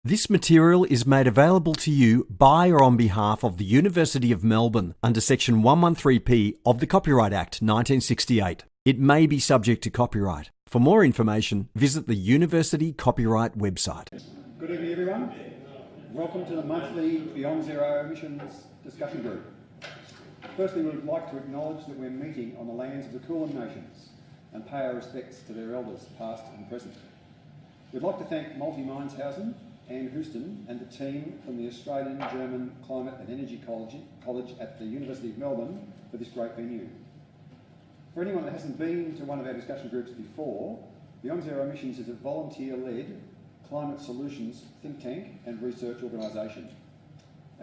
This material is made available to you by or on behalf of the University of Melbourne under Section 113P of the Copyright Act 1968. It may be subject to copyright. For more information, visit the University Copyright website. Good evening, everyone. Welcome to the monthly Beyond Zero Emissions discussion group. Firstly, we would like to acknowledge that we're meeting on the lands of the Kulin Nations and pay our respects to their elders, past and present. We'd like to thank Multi Mindshausen, Anne Houston and the team from the Australian-German Climate and Energy College at the University of Melbourne for this great venue. For anyone that hasn't been to one of our discussion groups before, Beyond Zero Emissions is a volunteer-led climate solutions think tank and research organisation.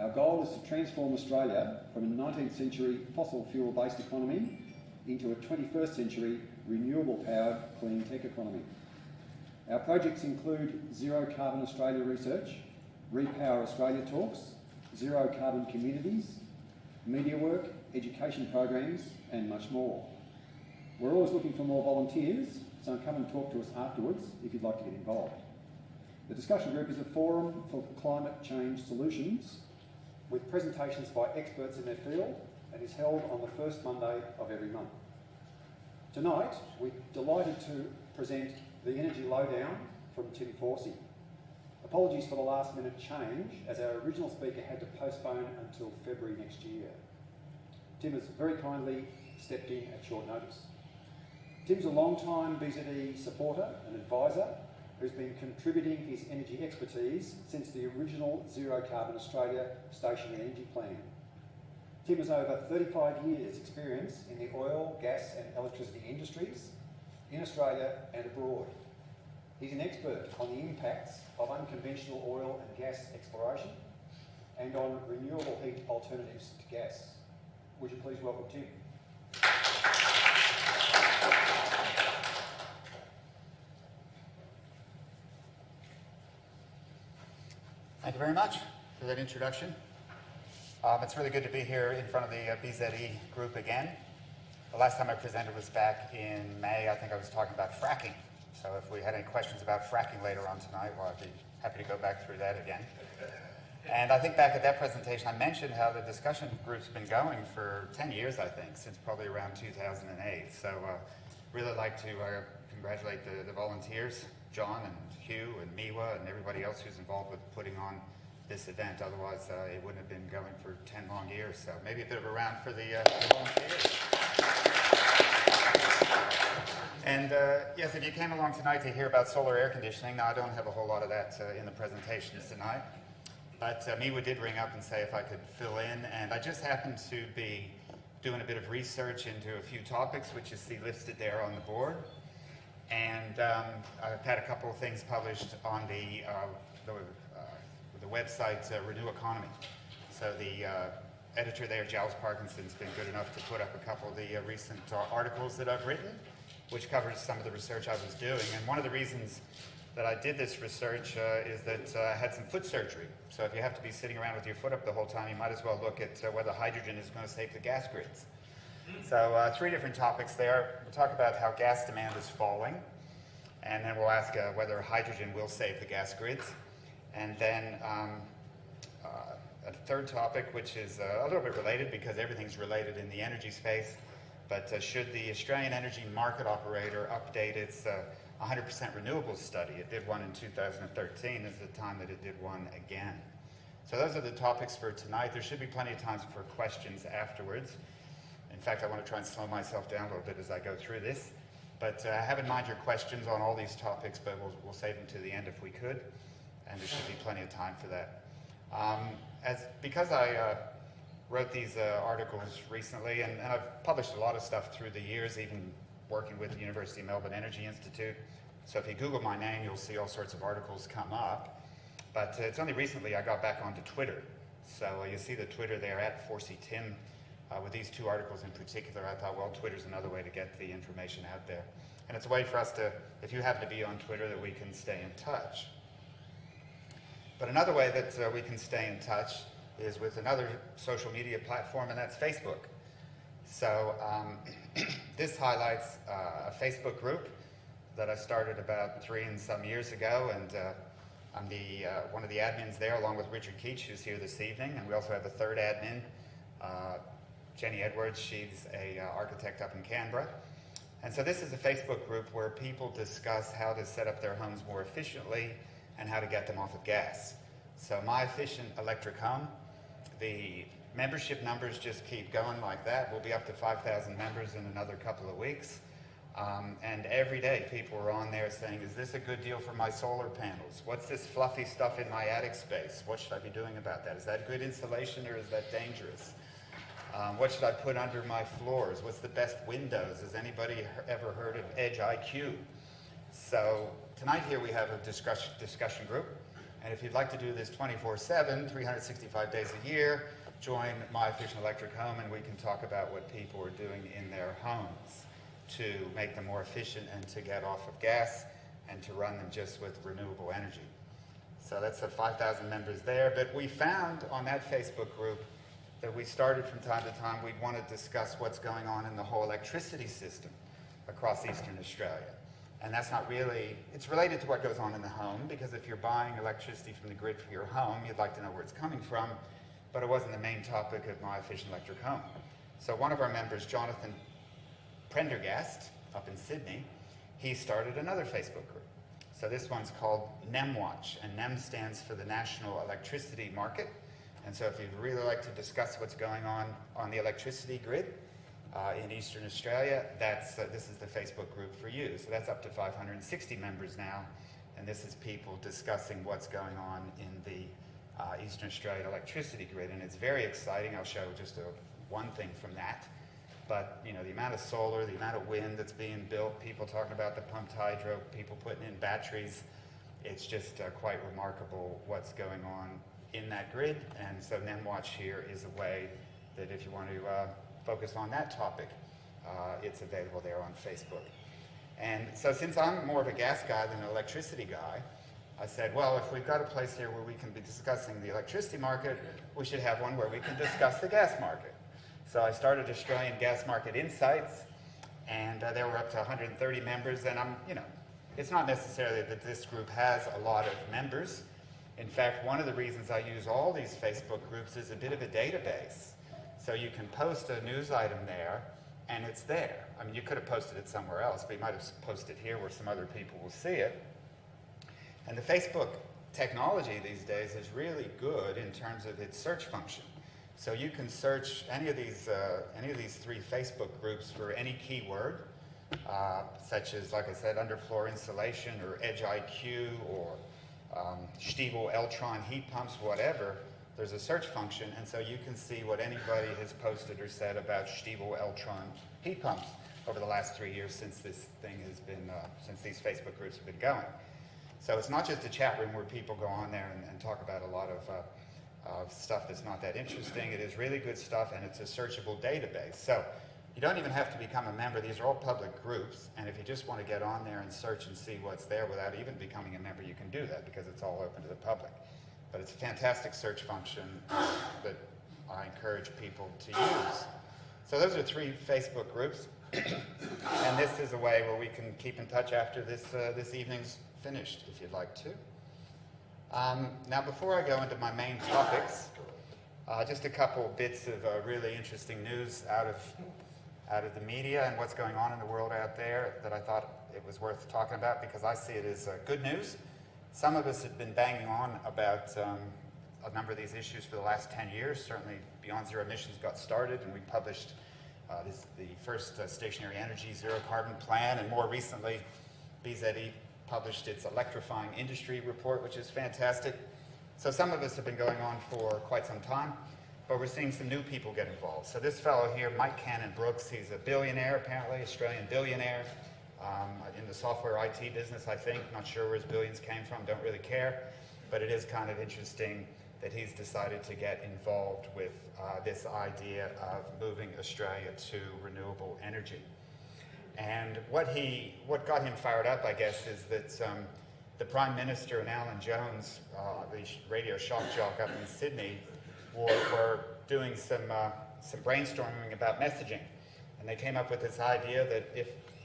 Our goal is to transform Australia from a 19th century fossil fuel-based economy into a 21st century renewable-powered clean tech economy. Our projects include Zero Carbon Australia research, Repower Australia talks, Zero Carbon communities, media work, education programs, and much more. We're always looking for more volunteers, so come and talk to us afterwards if you'd like to get involved. The discussion group is a forum for climate change solutions with presentations by experts in their field and is held on the first Monday of every month. Tonight, we're delighted to present the Energy Lowdown from Tim Forcey. Apologies for the last minute change, as our original speaker had to postpone until February next year. Tim has very kindly stepped in at short notice. Tim's a long-time BZE supporter and advisor who's been contributing his energy expertise since the original Zero Carbon Australia stationary energy plan. Tim has over 35 years' experience in the oil, gas and electricity industries in Australia and abroad. He's an expert on the impacts of unconventional oil and gas exploration and on renewable heat alternatives to gas. Would you please welcome Tim? Thank you very much for that introduction. It's really good to be here in front of the BZE group again. The last time I presented was back in May. I think I was talking about fracking. So if we had any questions about fracking later on tonight, well, I'd be happy to go back through that again. And I think back at that presentation, I mentioned how the discussion group's been going for 10 years, I think, since probably around 2008. So really like to congratulate the volunteers, John and Hugh and Miwa and everybody else who's involved with putting on this event. Otherwise, it wouldn't have been going for 10 long years. So maybe a bit of a round for the volunteers. And yes, if you came along tonight to hear about solar air conditioning, now I don't have a whole lot of that in the presentations tonight. But Miwa did ring up and say if I could fill in. And I just happened to be doing a bit of research into a few topics, which you see listed there on the board. And I've had a couple of things published on the website Renew Economy. So the editor there, Giles Parkinson's been good enough to put up a couple of the recent articles that I've written, which covers some of the research I was doing. And one of the reasons that I did this research is that I had some foot surgery. So if you have to be sitting around with your foot up the whole time, you might as well look at whether hydrogen is going to save the gas grids. So three different topics there. We'll talk about how gas demand is falling, and then we'll ask whether hydrogen will save the gas grids. And then a third topic, which is a little bit related because everything's related in the energy space, but should the Australian Energy Market Operator update its 100% renewables study? It did one in 2013 is the time that it did one again. So those are the topics for tonight. There should be plenty of time for questions afterwards. In fact, I want to try and slow myself down a little bit as I go through this. But have in mind your questions on all these topics, but we'll save them to the end if we could. And there should be plenty of time for that. Because I wrote these articles recently, and I've published a lot of stuff through the years, even working with the University of Melbourne Energy Institute. So if you Google my name, you'll see all sorts of articles come up. But it's only recently I got back onto Twitter. So you see the Twitter there at Forcey Tim. With these two articles in particular, I thought, well, Twitter's another way to get the information out there. And it's a way for us to, if you happen to be on Twitter, that we can stay in touch. But another way that we can stay in touch is with another social media platform, and that's Facebook. So this highlights a Facebook group that I started about 3 and some years ago, and I'm one of the admins there, along with Richard Keach, who's here this evening, and we also have a third admin, Jenny Edwards. She's a architect up in Canberra. And so this is a Facebook group where people discuss how to set up their homes more efficiently and how to get them off of gas. So My Efficient Electric Home, the membership numbers just keep going like that. We'll be up to 5,000 members in another couple of weeks. And every day people are on there saying, is this a good deal for my solar panels? What's this fluffy stuff in my attic space? What should I be doing about that? Is that good insulation or is that dangerous? What should I put under my floors? What's the best windows? Has anybody ever heard of Edge IQ? So tonight here we have a discussion group. And if you'd like to do this 24/7, 365 days a year, join My Efficient Electric Home and we can talk about what people are doing in their homes to make them more efficient and to get off of gas and to run them just with renewable energy. So that's the 5,000 members there. But we found on that Facebook group that we started from time to time, we'd want to discuss what's going on in the whole electricity system across Eastern Australia. And that's not really, it's related to what goes on in the home, because if you're buying electricity from the grid for your home, you'd like to know where it's coming from, but it wasn't the main topic of My Efficient Electric Home. So one of our members, Jonathan Prendergast, up in Sydney, he started another Facebook group. So this one's called NEM Watch, and NEM stands for the National Electricity Market. And so if you'd really like to discuss what's going on the electricity grid in Eastern Australia, this is the Facebook group for you. So that's up to 560 members now, and this is people discussing what's going on in the Eastern Australia electricity grid, and it's very exciting. I'll show just one thing from that. But you know, the amount of solar, the amount of wind that's being built, people talking about the pumped hydro, people putting in batteries, it's just quite remarkable what's going on in that grid. And so NEM Watch here is a way that if you want to focus on that topic, it's available there on Facebook. And so since I'm more of a gas guy than an electricity guy, I said, well, if we've got a place here where we can be discussing the electricity market, we should have one where we can discuss the gas market. So I started Australian Gas Market Insights, and there were up to 130 members, and it's not necessarily that this group has a lot of members. In fact, one of the reasons I use all these Facebook groups is a bit of a database. So you can post a news item there, and it's there. I mean, you could have posted it somewhere else, but you might have posted here where some other people will see it. And the Facebook technology these days is really good in terms of its search function. So you can search any of these three Facebook groups for any keyword, such as, like I said, underfloor insulation or Edge IQ or Stiebel Eltron heat pumps, whatever. There's a search function, and so you can see what anybody has posted or said about Stiebel Eltron heat pumps over the last 3 years since this thing has been, since these Facebook groups have been going. So it's not just a chat room where people go on there and talk about a lot of stuff that's not that interesting. It is really good stuff, and it's a searchable database. So you don't even have to become a member. These are all public groups, and if you just want to get on there and search and see what's there without even becoming a member, you can do that because it's all open to the public. But it's a fantastic search function that I encourage people to use. So those are three Facebook groups, and this is a way where we can keep in touch after this evening's finished, if you'd like to. Now, before I go into my main topics, just a couple bits of really interesting news out of the media and what's going on in the world out there that I thought it was worth talking about because I see it as good news. Some of us have been banging on about a number of these issues for the last 10 years. Certainly, Beyond Zero Emissions got started, and we published the first stationary energy zero carbon plan, and more recently, BZE published its Electrifying Industry report, which is fantastic. So some of us have been going on for quite some time, but we're seeing some new people get involved. So this fellow here, Mike Cannon-Brooks, he's a billionaire, apparently, Australian billionaire, in the software IT business, I think. Not sure where his billions came from, don't really care, but it is kind of interesting that he's decided to get involved with this idea of moving Australia to renewable energy. And what got him fired up, I guess, is that the Prime Minister and Alan Jones, the radio shock jock up in Sydney, were doing some brainstorming about messaging. And they came up with this idea that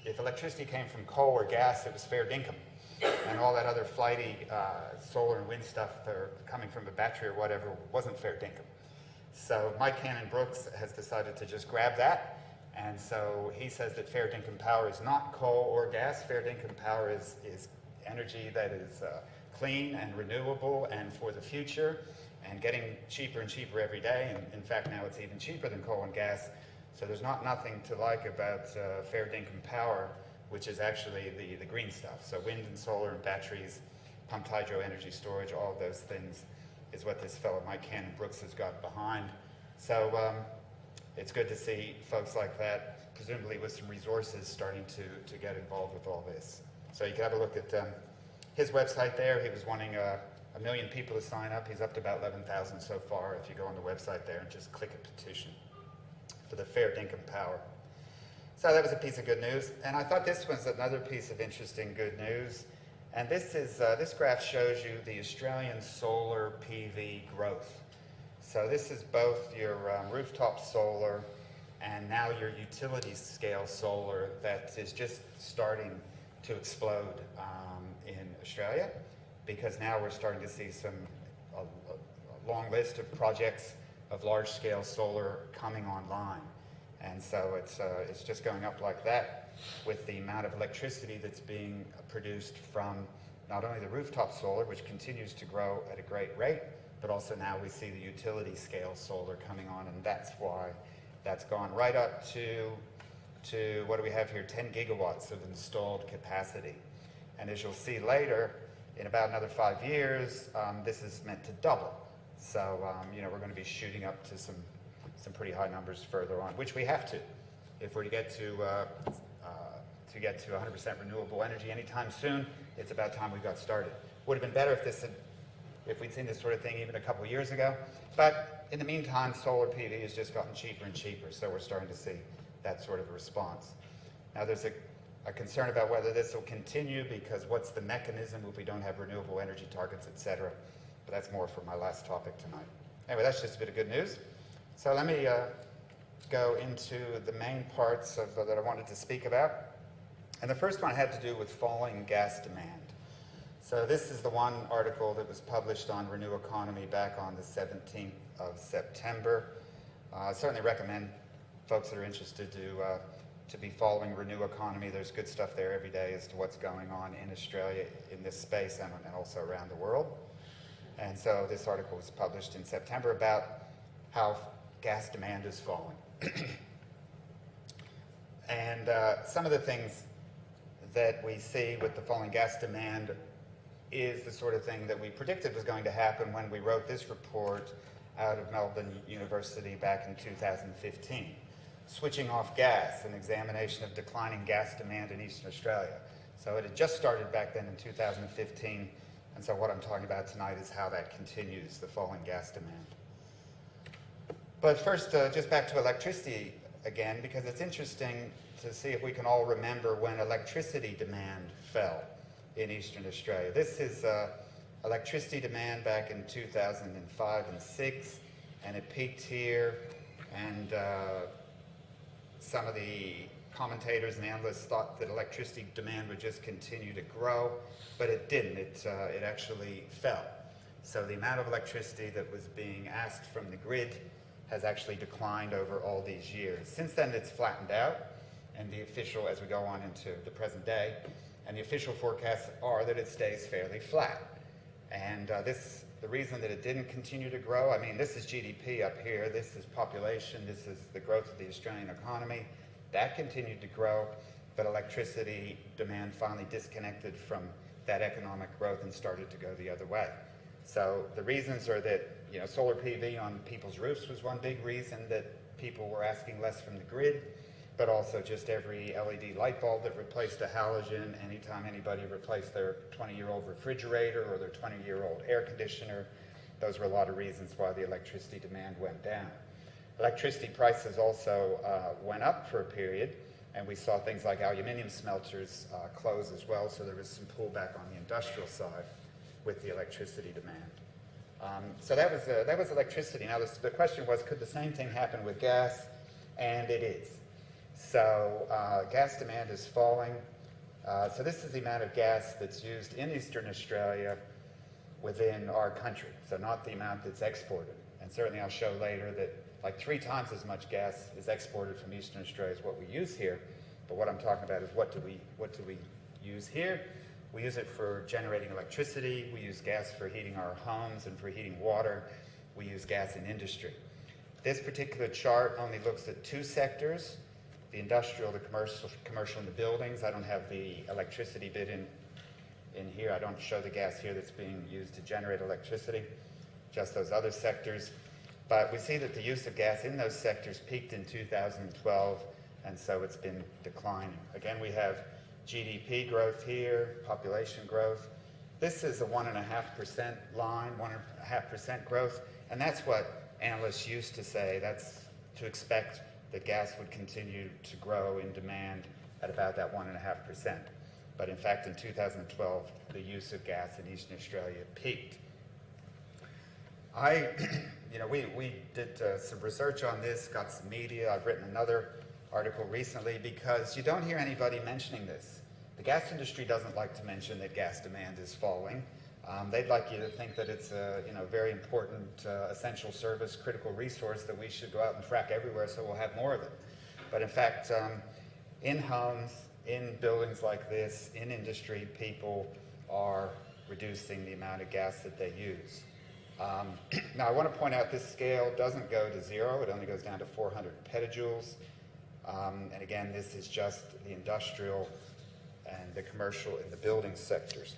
if electricity came from coal or gas, it was fair dinkum. and all that other flighty solar and wind stuff coming from a battery or whatever wasn't fair dinkum. So Mike Cannon-Brookes has decided to just grab that, and so he says that fair dinkum power is not coal or gas. Fair dinkum power is energy that is clean and renewable and for the future, and getting cheaper and cheaper every day, and in fact now it's even cheaper than coal and gas. So there's nothing to like about fair dinkum power, which is actually the green stuff. So wind and solar and batteries, pumped hydro energy storage, all of those things is what this fellow Mike Cannon-Brookes has got behind. So it's good to see folks like that, presumably with some resources, starting to get involved with all this. So you can have a look at his website there. He was wanting a million people to sign up. He's up to about 11,000 so far if you go on the website there and just click a petition for the fair dinkum power. So that was a piece of good news. And I thought this was another piece of interesting good news. And this graph shows you the Australian solar PV growth. So this is both your rooftop solar and now your utility scale solar that is just starting to explode in Australia, because now we're starting to see a long list of projects of large-scale solar coming online. And so it's just going up like that with the amount of electricity that's being produced from not only the rooftop solar, which continues to grow at a great rate, but also now we see the utility scale solar coming on, and that's why that's gone right up to what do we have here, 10 gigawatts of installed capacity. And as you'll see later, in about another 5 years, this is meant to double. So, we're going to be shooting up to some pretty high numbers further on, which we have to. If we're to get to 100% renewable energy anytime soon, it's about time we got started. Would have been better if we'd seen this sort of thing even a couple of years ago. But in the meantime, solar PV has just gotten cheaper and cheaper, so we're starting to see that sort of a response. Now, there's a concern about whether this will continue, because what's the mechanism if we don't have renewable energy targets, etc. But that's more for my last topic tonight. Anyway, that's just a bit of good news. So let me go into the main parts that I wanted to speak about. And the first one had to do with falling gas demand. So this is the one article that was published on Renew Economy back on the 17th of September. I certainly recommend folks that are interested to be following Renew Economy. There's good stuff there every day as to what's going on in Australia in this space and also around the world. And so this article was published in September about how gas demand is falling. And some of the things that we see with the falling gas demand is the sort of thing that we predicted was going to happen when we wrote this report out of Melbourne University back in 2015. Switching off gas, an examination of declining gas demand in Eastern Australia. So it had just started back then in 2015, and so what I'm talking about tonight is how that continues, the falling gas demand. But first, just back to electricity again, because it's interesting to see if we can all remember when electricity demand fell in Eastern Australia. This is electricity demand back in 2005 and 6, and it peaked here, and some of the commentators and analysts thought that electricity demand would just continue to grow, but it didn't. It actually fell. So the amount of electricity that was being asked from the grid has actually declined over all these years. Since then, it's flattened out, and the official, as we go on into the present day, and the official forecasts are that it stays fairly flat. And the reason that it didn't continue to grow, I mean, this is GDP up here, this is population, this is the growth of the Australian economy. That continued to grow, but electricity demand finally disconnected from that economic growth and started to go the other way. So the reasons are that, solar PV on people's roofs was one big reason that people were asking less from the grid, but also just every LED light bulb that replaced a halogen, anytime anybody replaced their 20-year-old refrigerator or their 20-year-old air conditioner, those were a lot of reasons why the electricity demand went down. Electricity prices also went up for a period, and we saw things like aluminium smelters close as well, so there was some pullback on the industrial side with the electricity demand. So that was electricity. Now the question was, could the same thing happen with gas? And it is. So gas demand is falling. So this is the amount of gas that's used in Eastern Australia within our country, so not the amount that's exported. And certainly I'll show later that like 3 times as much gas is exported from Eastern Australia as what we use here. But what I'm talking about is what do we use here? We use it for generating electricity. We use gas for heating our homes and for heating water. We use gas in industry. This particular chart only looks at 2 sectors, the industrial, the commercial and the buildings. I don't have the electricity bit in here. I don't show the gas here that's being used to generate electricity, just those other sectors. But we see that the use of gas in those sectors peaked in 2012, and so it's been declining. Again, we have GDP growth here, population growth. This is a 1.5% line, 1.5% growth, and that's what analysts used to say. That's to expect that gas would continue to grow in demand at about that 1.5%. But in fact, in 2012, the use of gas in Eastern Australia peaked. We did some research on this, got some media. I've written another article recently because you don't hear anybody mentioning this. The gas industry doesn't like to mention that gas demand is falling. They'd like you to think that it's a very important essential service, critical resource that we should go out and frack everywhere so we'll have more of it. But in fact, in homes, in buildings like this, in industry, people are reducing the amount of gas that they use. Now, I want to point out this scale doesn't go to 0. It only goes down to 400 petajoules. And again, this is just the industrial and the commercial and the building sectors.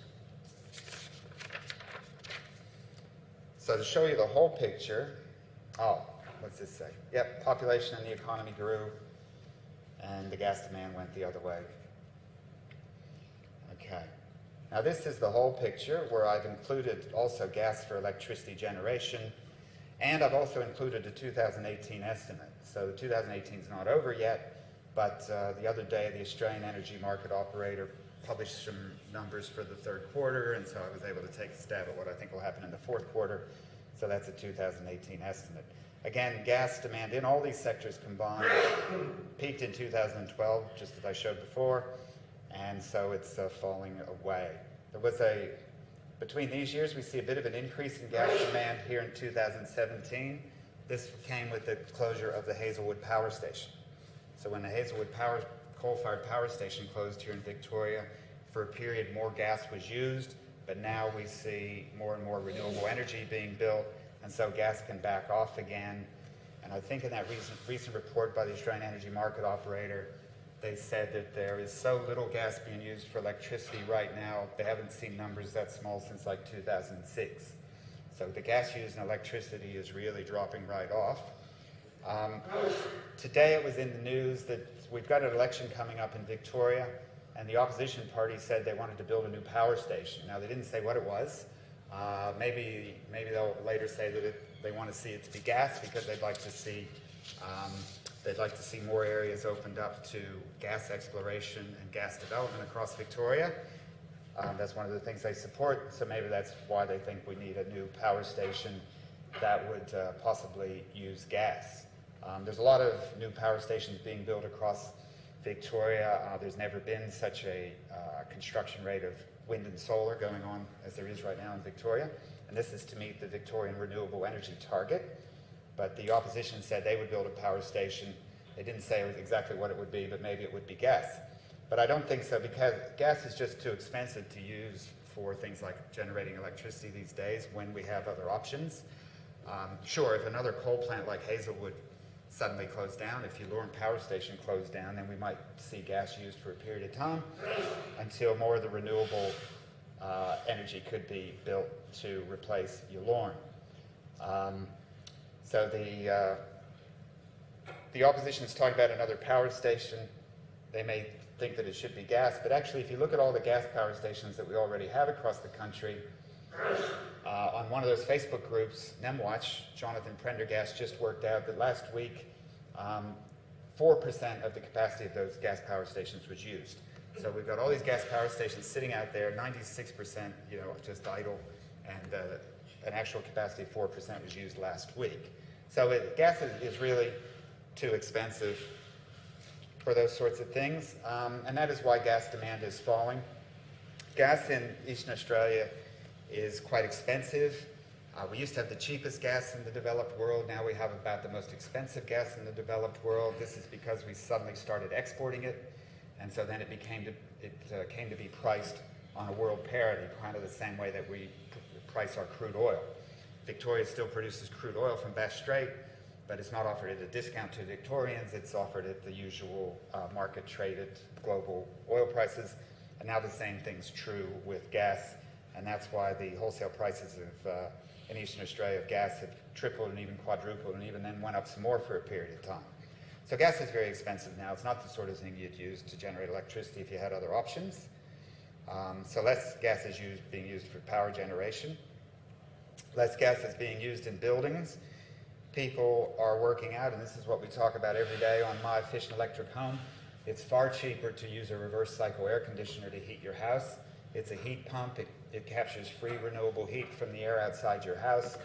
So to show you the whole picture, what's this say? Yep, population and the economy grew, and the gas demand went the other way. Okay. Now this is the whole picture where I've included also gas for electricity generation, and I've also included a 2018 estimate. So the 2018 is not over yet, but the other day the Australian Energy Market Operator published some numbers for the 3rd quarter, and so I was able to take a stab at what I think will happen in the 4th quarter. So that's a 2018 estimate. Again, gas demand in all these sectors combined peaked in 2012, just as I showed before, and so it's falling away. Between these years, we see a bit of an increase in gas demand here in 2017. This came with the closure of the Hazelwood Power Station. So when the Hazelwood coal-fired power station closed here in Victoria, for a period more gas was used, but now we see more and more renewable energy being built, and so gas can back off again. And I think in that recent report by the Australian Energy Market Operator, they said that there is so little gas being used for electricity right now, they haven't seen numbers that small since like 2006. So the gas used in electricity is really dropping right off. Today it was in the news that we've got an election coming up in Victoria, and the opposition party said they wanted to build a new power station. Now, they didn't say what it was. Maybe they'll later say that they want to see it to be gas because they'd like to see more areas opened up to gas exploration and gas development across Victoria. That's one of the things they support, so maybe that's why they think we need a new power station that would possibly use gas. There's a lot of new power stations being built across Victoria. There's never been such a construction rate of wind and solar going on as there is right now in Victoria, and this is to meet the Victorian renewable energy target. But the opposition said they would build a power station. They didn't say exactly what it would be, but maybe it would be gas. But I don't think so, because gas is just too expensive to use for things like generating electricity these days when we have other options. Sure, if another coal plant like Hazelwood suddenly closed down, if your Lorne Power Station closed down, then we might see gas used for a period of time until more of the renewable energy could be built to replace your Lorne. So the opposition is talking about another power station. They may think that it should be gas, but actually if you look at all the gas power stations that we already have across the country, on one of those Facebook groups, NEM Watch, Jonathan Prendergast just worked out that last week 4% of the capacity of those gas power stations was used. So we've got all these gas power stations sitting out there, 96% just idle, and an actual capacity of 4% was used last week. So gas is really too expensive for those sorts of things, and that is why gas demand is falling. Gas in Eastern Australia is quite expensive. We used to have the cheapest gas in the developed world. Now we have about the most expensive gas in the developed world. This is because we suddenly started exporting it, and so then it came to be priced on a world parity, kind of the same way that we price our crude oil. Victoria still produces crude oil from Bass Strait, but it's not offered at a discount to Victorians. It's offered at the usual market-traded global oil prices. And now the same thing's true with gas, and that's why the wholesale prices of in Eastern Australia of gas have tripled and even quadrupled, and even then went up some more for a period of time. So gas is very expensive now. It's not the sort of thing you'd use to generate electricity if you had other options. So less gas is being used for power generation. Less gas is being used in buildings. People are working out, and this is what we talk about every day on my efficient electric home. It's far cheaper to use a reverse cycle air conditioner to heat your house. It's a heat pump. It captures free renewable heat from the air outside your house.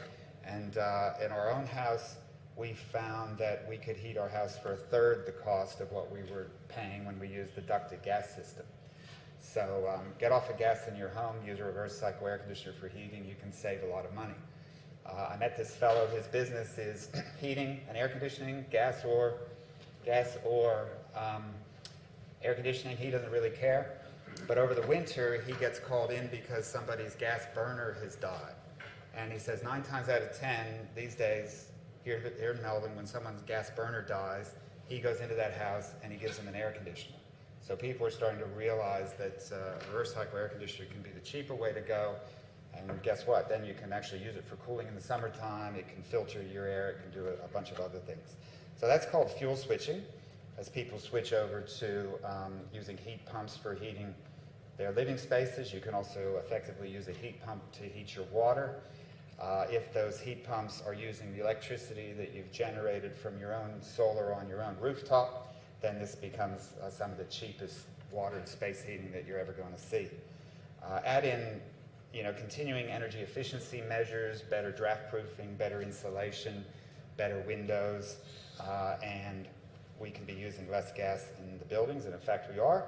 And in our own house, we found that we could heat our house for a third the cost of what we were paying when we used the ducted gas system. So get off of gas in your home, use a reverse cycle air conditioner for heating. You can save a lot of money. I met this fellow. His business is heating and air conditioning, gas or air conditioning. He doesn't really care. But over the winter, he gets called in because somebody's gas burner has died. And he says 9 times out of 10 these days, here in Melbourne, when someone's gas burner dies, he goes into that house and he gives them an air conditioner. So people are starting to realize that reverse cycle air conditioner can be the cheaper way to go. And guess what? Then you can actually use it for cooling in the summertime. It can filter your air. It can do a bunch of other things. So that's called fuel switching, as people switch over to using heat pumps for heating their living spaces. You can also effectively use a heat pump to heat your water. If those heat pumps are using the electricity that you've generated from your own solar on your own rooftop, then this becomes some of the cheapest water and space heating that you're ever going to see. Add in continuing energy efficiency measures, better draft proofing, better insulation, better windows, and we can be using less gas in the buildings, and in fact we are.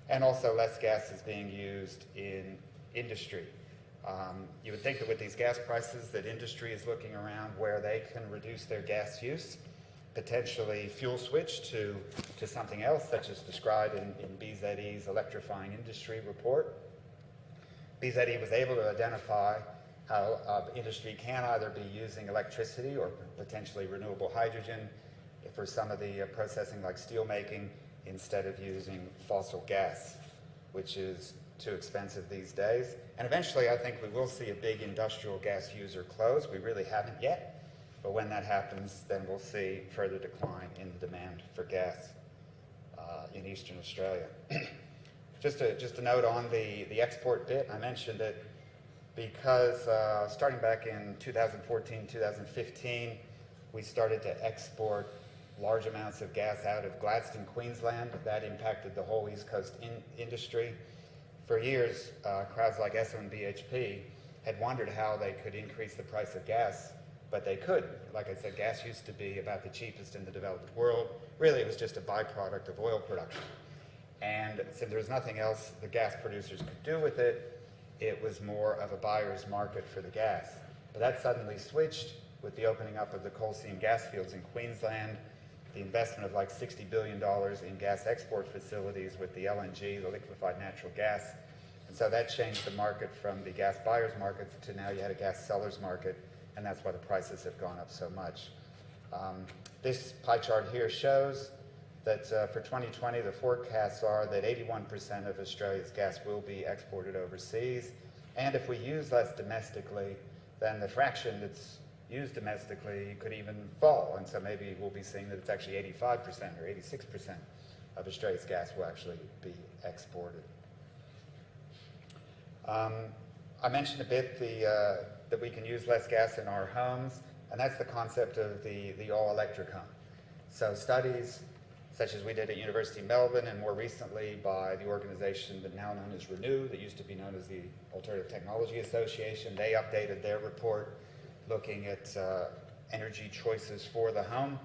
And also less gas is being used in industry. You would think that with these gas prices that industry is looking around where they can reduce their gas use, potentially fuel switch to something else, such as described in BZE's Electrifying Industry report. BZE was able to identify how industry can either be using electricity or potentially renewable hydrogen for some of the processing like steel making instead of using fossil gas, which is too expensive these days. And eventually I think we will see a big industrial gas user close. We really haven't yet, but when that happens, then we'll see further decline in the demand for gas in Eastern Australia. Just a note on the export bit. I mentioned it because starting back in 2014, 2015, we started to export large amounts of gas out of Gladstone, Queensland. That impacted the whole East Coast industry. For years, crowds like Esso and BHP had wondered how they could increase the price of gas, but they could. Like I said, gas used to be about the cheapest in the developed world. Really, it was just a byproduct of oil production. And since there was nothing else the gas producers could do with it, it was more of a buyer's market for the gas. But that suddenly switched with the opening up of the coal seam gas fields in Queensland, the investment of like $60 billion in gas export facilities with the LNG, the liquefied natural gas. And so that changed the market from the gas buyer's market to now you had a gas seller's market, and that's why the prices have gone up so much. This pie chart here shows that for 2020, the forecasts are that 81% of Australia's gas will be exported overseas. And if we use less domestically, then the fraction that's used domestically could even fall. And so maybe we'll be seeing that it's actually 85% or 86% of Australia's gas will actually be exported. I mentioned a bit that we can use less gas in our homes, and that's the concept of the all-electric home. So studies such as we did at University of Melbourne, and more recently by the organization that now known as Renewable, that used to be known as the Alternative Technology Association. They updated their report looking at energy choices for the home,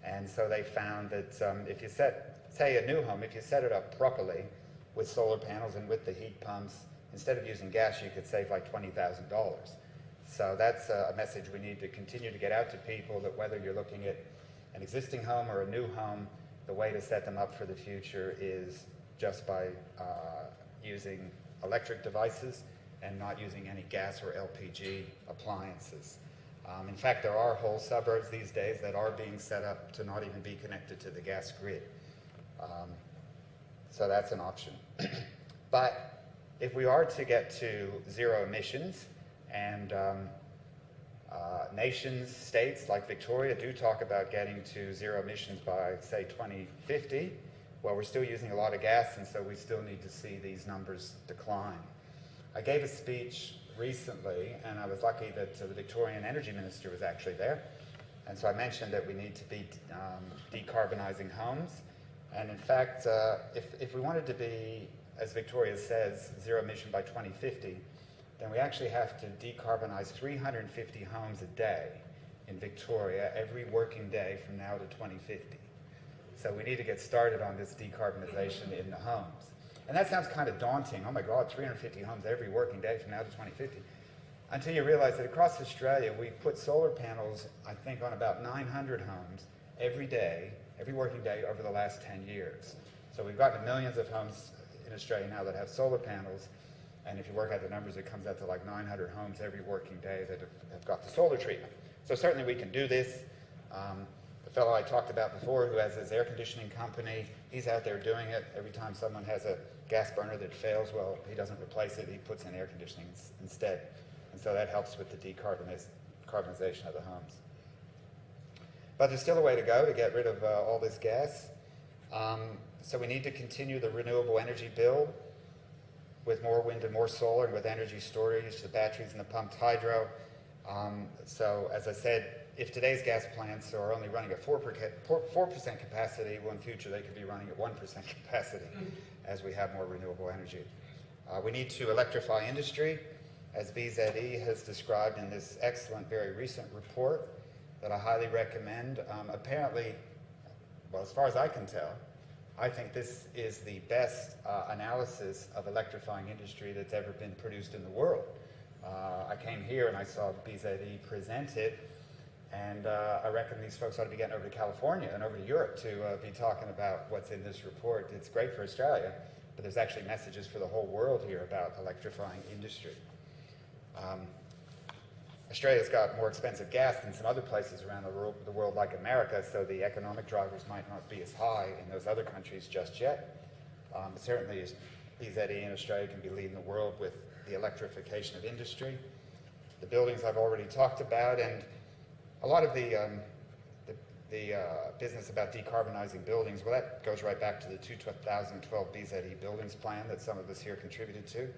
and so they found that if you set say a new home, if you set it up properly with solar panels and with the heat pumps, instead of using gas, you could save like $20,000. So that's a message we need to continue to get out to people, that whether you're looking at an existing home or a new home, the way to set them up for the future is just by using electric devices and not using any gas or LPG appliances. In fact, there are whole suburbs these days that are being set up to not even be connected to the gas grid. So that's an option. But if we are to get to zero emissions, and nations, states like Victoria do talk about getting to zero emissions by, say, 2050, well, we're still using a lot of gas, and so we still need to see these numbers decline. I gave a speech recently, and I was lucky that the Victorian Energy Minister was actually there. And so I mentioned that we need to be decarbonising homes. And in fact, if we wanted to be, as Victoria says, zero emission by 2050, then we actually have to decarbonise 350 homes a day in Victoria every working day from now to 2050. So we need to get started on this decarbonisation in the homes. And that sounds kind of daunting. Oh my God, 350 homes every working day from now to 2050. Until you realize that across Australia, we've put solar panels, I think, on about 900 homes every day, every working day over the last 10 years. So we've gotten millions of homes in Australia now that have solar panels. And if you work out the numbers, it comes out to like 900 homes every working day that have got the solar treatment. So certainly we can do this. The fellow I talked about before who has his air conditioning company, he's out there doing it. Every time someone has a gas burner that fails, well, he doesn't replace it, he puts in air conditioning instead. And so that helps with the decarbonization of the homes. But there's still a way to go to get rid of all this gas. So we need to continue the renewable energy build with more wind and more solar, and with energy storage, the batteries and the pumped hydro. So as I said, if today's gas plants are only running at 4% capacity, well, in future they could be running at 1% capacity as we have more renewable energy. We need to electrify industry, as BZE has described in this excellent, very recent report that I highly recommend. Apparently, well, as far as I can tell, I think this is the best analysis of electrifying industry that's ever been produced in the world. I came here and I saw BZE present it, and I reckon these folks ought to be getting over to California and over to Europe to be talking about what's in this report. It's great for Australia, but there's actually messages for the whole world here about electrifying industry. Australia's got more expensive gas than some other places around the world like America, so the economic drivers might not be as high in those other countries just yet. But certainly BZE in Australia can be leading the world with the electrification of industry. The buildings I've already talked about, and a lot of the business about decarbonising buildings, well, that goes right back to the 2012 BZE buildings plan that some of us here contributed to.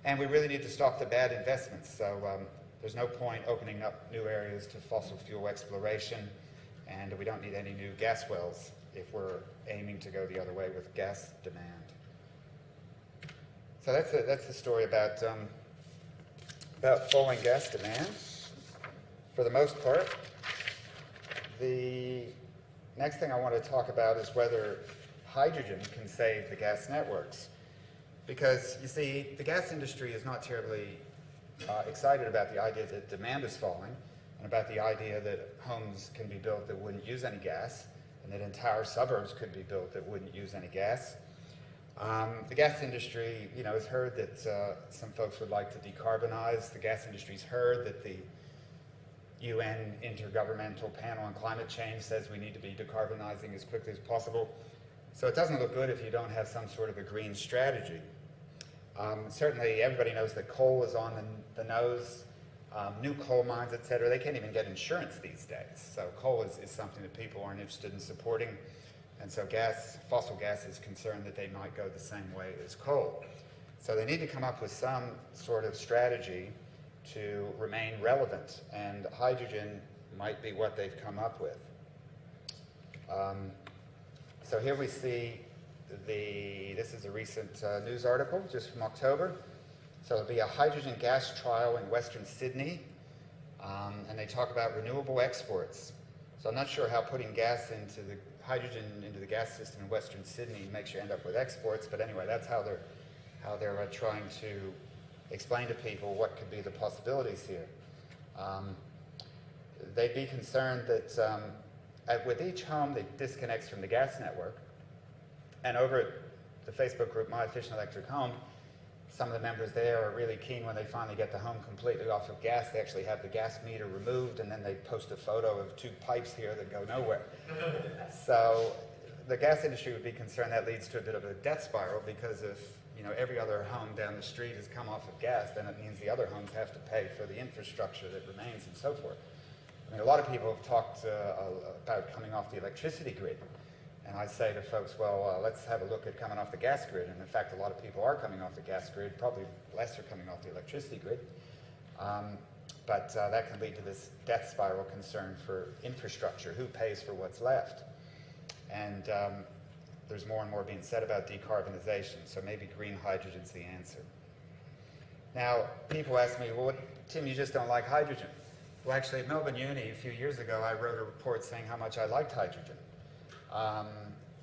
And we really need to stop the bad investments. So there's no point opening up new areas to fossil fuel exploration, and we don't need any new gas wells if we're aiming to go the other way with gas demand. So that's the story about falling gas demand. For the most part, the next thing I want to talk about is whether hydrogen can save the gas networks. Because, you see, the gas industry is not terribly excited about the idea that demand is falling, and about the idea that homes can be built that wouldn't use any gas, and that entire suburbs could be built that wouldn't use any gas. The gas industry, has heard that some folks would like to decarbonize. The gas industry's heard that the UN Intergovernmental Panel on Climate Change says we need to be decarbonizing as quickly as possible. So it doesn't look good if you don't have some sort of a green strategy. Certainly everybody knows that coal is on the nose. New coal mines, et cetera, they can't even get insurance these days. So coal is something that people aren't interested in supporting. And so fossil gas is concerned that they might go the same way as coal. So they need to come up with some sort of strategy to remain relevant, and hydrogen might be what they've come up with. So here we see this is a recent news article just from October. So there'll be a hydrogen gas trial in Western Sydney, and they talk about renewable exports. So I'm not sure how putting hydrogen into the gas system in Western Sydney makes you end up with exports, but anyway, that's how they're trying to explain to people what could be the possibilities here. They'd be concerned that with each home that disconnects from the gas network, and over at the Facebook group My Efficient Electric Home, some of the members there are really keen when they finally get the home completely off of gas. They actually have the gas meter removed, and then they post a photo of 2 pipes here that go nowhere. So the gas industry would be concerned that leads to a bit of a death spiral, because if every other home down the street has come off of gas, then it means the other homes have to pay for the infrastructure that remains and so forth. I mean, a lot of people have talked about coming off the electricity grid. And I say to folks, well, let's have a look at coming off the gas grid. And in fact, a lot of people are coming off the gas grid, probably less are coming off the electricity grid. But that can lead to this death spiral concern for infrastructure. Who pays for what's left? And there's more and more being said about decarbonization, so maybe green hydrogen's the answer. Now, people ask me, well, Tim, you just don't like hydrogen. Well, actually, at Melbourne Uni, a few years ago, I wrote a report saying how much I liked hydrogen.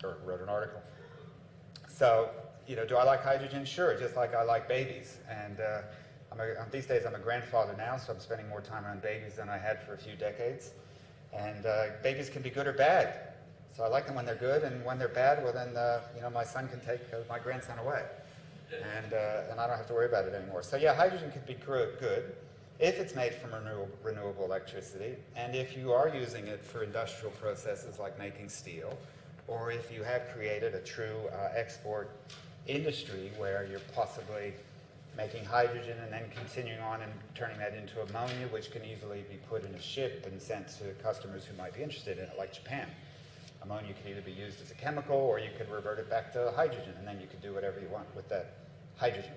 Or wrote an article. So, do I like hydrogen? Sure, just like I like babies. And these days I'm a grandfather now, so I'm spending more time around babies than I had for a few decades. And babies can be good or bad. So I like them when they're good, and when they're bad, well then, my son can take my grandson away. And I don't have to worry about it anymore. So yeah, hydrogen could be good if it's made from renewable electricity, and if you are using it for industrial processes like making steel, or if you have created a true export industry where you're possibly making hydrogen and then continuing on and turning that into ammonia, which can easily be put in a ship and sent to customers who might be interested in it, like Japan. Ammonia could either be used as a chemical, or you could revert it back to hydrogen, and then you could do whatever you want with that hydrogen.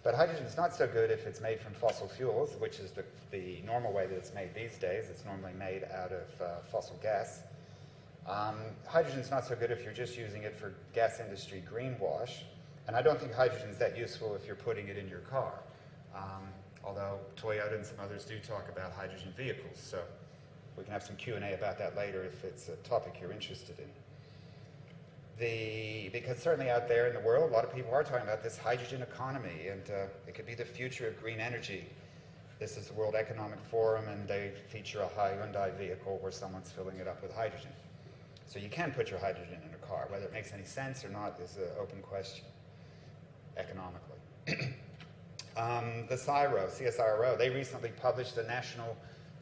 But hydrogen is not so good if it's made from fossil fuels, which is the normal way that it's made these days. It's normally made out of fossil gas. Hydrogen is not so good if you're just using it for gas industry greenwash. And I don't think hydrogen is that useful if you're putting it in your car. Although Toyota and some others do talk about hydrogen vehicles. So we can have some Q&A about that later if it's a topic you're interested in. Because certainly out there in the world, a lot of people are talking about this hydrogen economy, and it could be the future of green energy. This is the World Economic Forum, and they feature a Hyundai vehicle where someone's filling it up with hydrogen. So you can put your hydrogen in a car. Whether it makes any sense or not is an open question economically. The CSIRO, they recently published a national